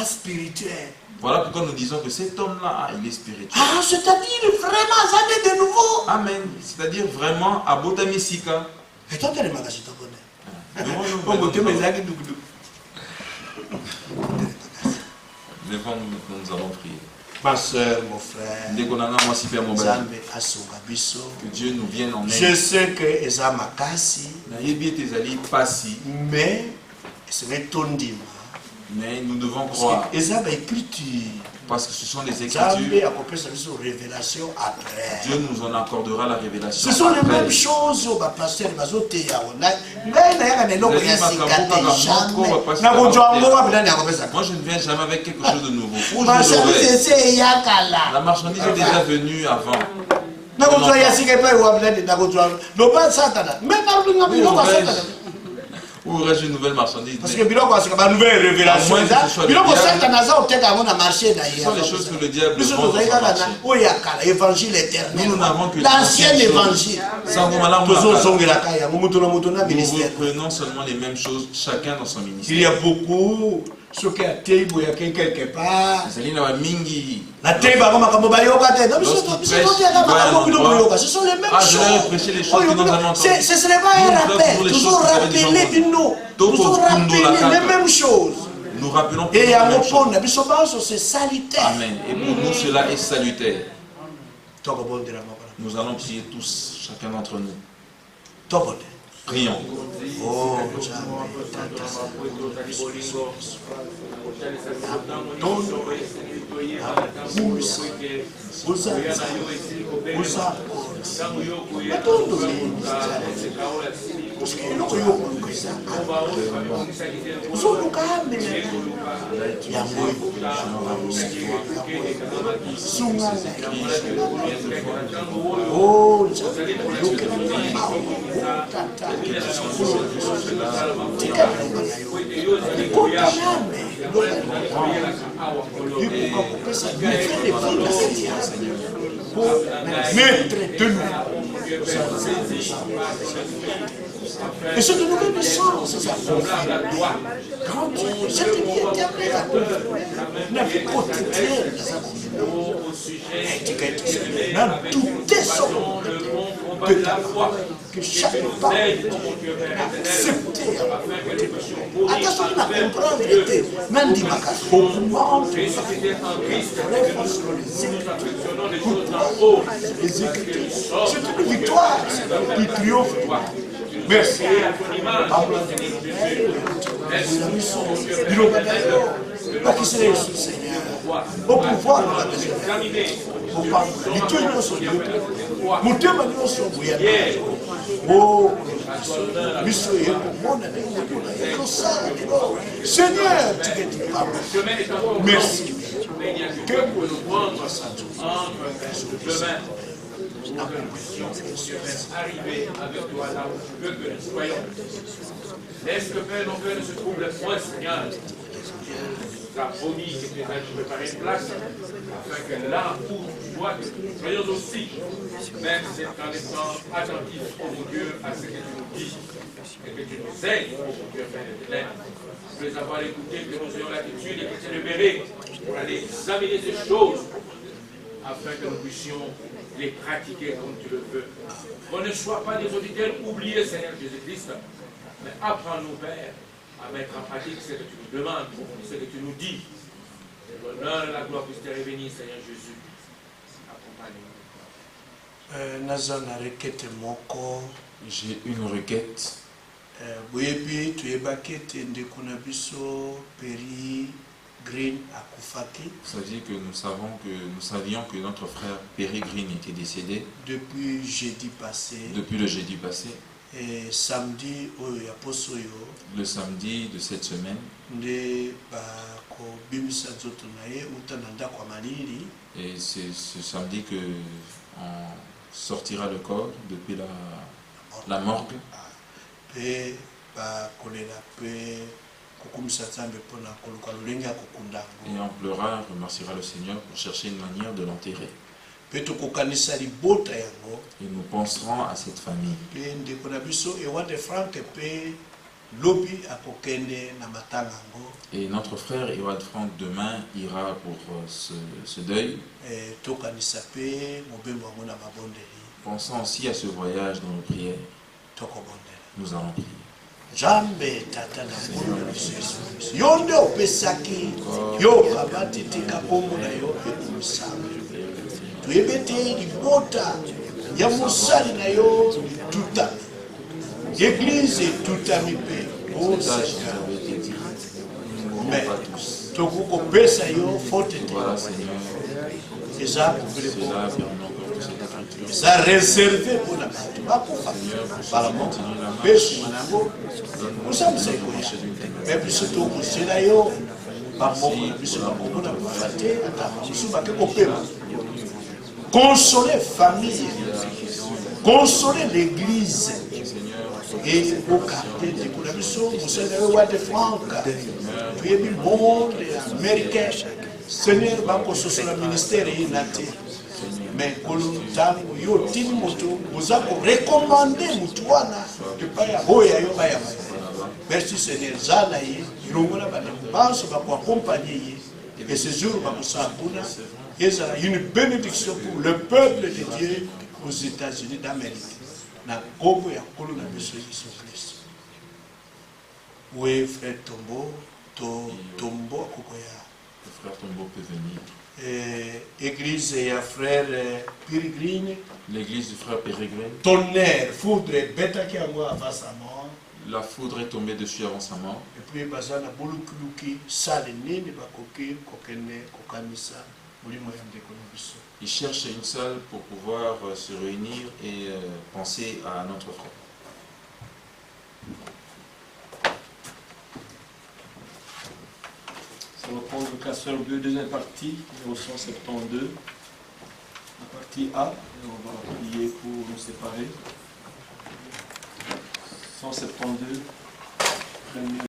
Spirituel. Voilà pourquoi nous disons que cet homme-là, il est spirituel. C'est-à-dire vraiment azali de nouveau. Amen. C'est-à-dire vraiment abotami sika. Et toi tu es le magasin de bonheur. Nous allons prier. Ma soeur, mon frère, que Dieu nous vienne en aide. Je sais que Eza Makasi, mais nous devons croire. Parce que ce sont des Écritures. Dieu nous en accordera la révélation. Ce sont les mêmes choses au pasteur Moi je ne viens jamais avec quelque chose de nouveau. La marchandise est déjà venue avant. Où aurais-je une nouvelle marchandise? Parce que Biloko a une nouvelle révélation. Biloko Santanaza au Tega a marché d'ailleurs. Ce sont les choses que le diable veut sur marché. L'évangile éternel. Nous n'avons que l'ancien évangile. Nous reprenons seulement les mêmes choses, chacun dans son ministère. Il y a beaucoup. Ce qui a été quelque part. La teba comme comme bayoka te. Ce sont les mêmes choses. Ce serait pas un rappel. Toujours rappeler de nous. Toujours rappeler les mêmes choses. Nous rappelons et c'est salutaire. Amen. Et pour nous cela est salutaire. Nous allons prier tous, chacun d'entre nous. Prions. Oh, et ce de nouvelles naissances, c'est ça. Grand Dieu, cette vie éternelle, la vie quotidienne, n'a douté son de ta foi, que chaque pas accepté. Attention à comprendre l'été, même dit Maka, augmente les Écritures. C'est une victoire, il triomphe. Merci. Seigneur, au pouvoir de la maison. Seigneur, tu es merci. Que pour nous prendre entre demain. Arriver avec toi là où tu veux que nous soyons. Laisse que Père, nos cœurs ne se troublent point, Seigneur. Tu as promis que tu as préparé une place, afin que là où tu dois que nous soyons aussi, même si c'est en étant attentifs, oh mon Dieu, à ce que tu nous dis, et que tu nous aides, oh mon Dieu, Père éternel. Après avoir écouté, que nous ayons l'attitude et que tu le mérites pour aller examiner ces choses, afin que nous puissions les pratiquer comme tu le veux. Qu'on ne soit pas des auditeurs oubliés, Seigneur Jésus-Christ, mais apprends-nous, Père, à mettre en pratique ce que tu nous demandes, ce que tu nous dis. Que l'honneur et la gloire puissent te revenir, Seigneur Jésus. Accompagne-nous. J'ai une requête. Vous saviez que nous savions que notre frère Perry Green était décédé depuis jeudi passé. Depuis le jeudi passé. Et samedi, le samedi de cette semaine, et c'est ce samedi que on sortira le corps depuis la morgue. Et on pleura, remerciera le Seigneur pour chercher une manière de l'enterrer. Et nous penserons à cette famille. Et notre frère Ewald Frank demain ira pour ce deuil. Pensons aussi à ce voyage dans nos prières. Nous allons prier. Jambe tata na yonde opesaki yo kabati tika kombo na yo ekumusanga tuyebete libota ya musali na yo tuta l'église tutami pe mais tokuko pesa yo fote eza ça réservé pour la par mon pêche manango nous sommes sécurisés mais plus surtout pour cela yo par mon plus sur mon na faté consoler famille consoler l'église et au quartier de Koulabiso vous savez Wade Frank puis le monde américain Seigneur va consoler le ministère et naté. Mais kolontango yo tini moto mozako recommander mutuana de paya boya yo baya. Merci Seigneur zala ye irongola bana banso ba ko accompagner et ce jour ba musabuna eza une bénédiction pour le peuple de Dieu aux États-Unis d'Amérique. Na kombo ya kolona biso Jésus Christ. Oui frère Tombo Tombo kokoya. Le frère Tombo peut venir. Église et frère Pérégrine. L'église du frère Pérégrine. Tonnerre, foudre, bêta qui a moi avant sa mort. La foudre est tombée dessus avant sa mort. Et puis bazana bolukuluki sale nini bakoki kokene kokanisa mulimo ya ndeko biso. Il cherche une salle pour pouvoir se réunir et penser à notre frère. On va prendre le classeur bleu, deuxième partie, numéro 172, la partie A, et on va prier pour nous séparer. 172, premier.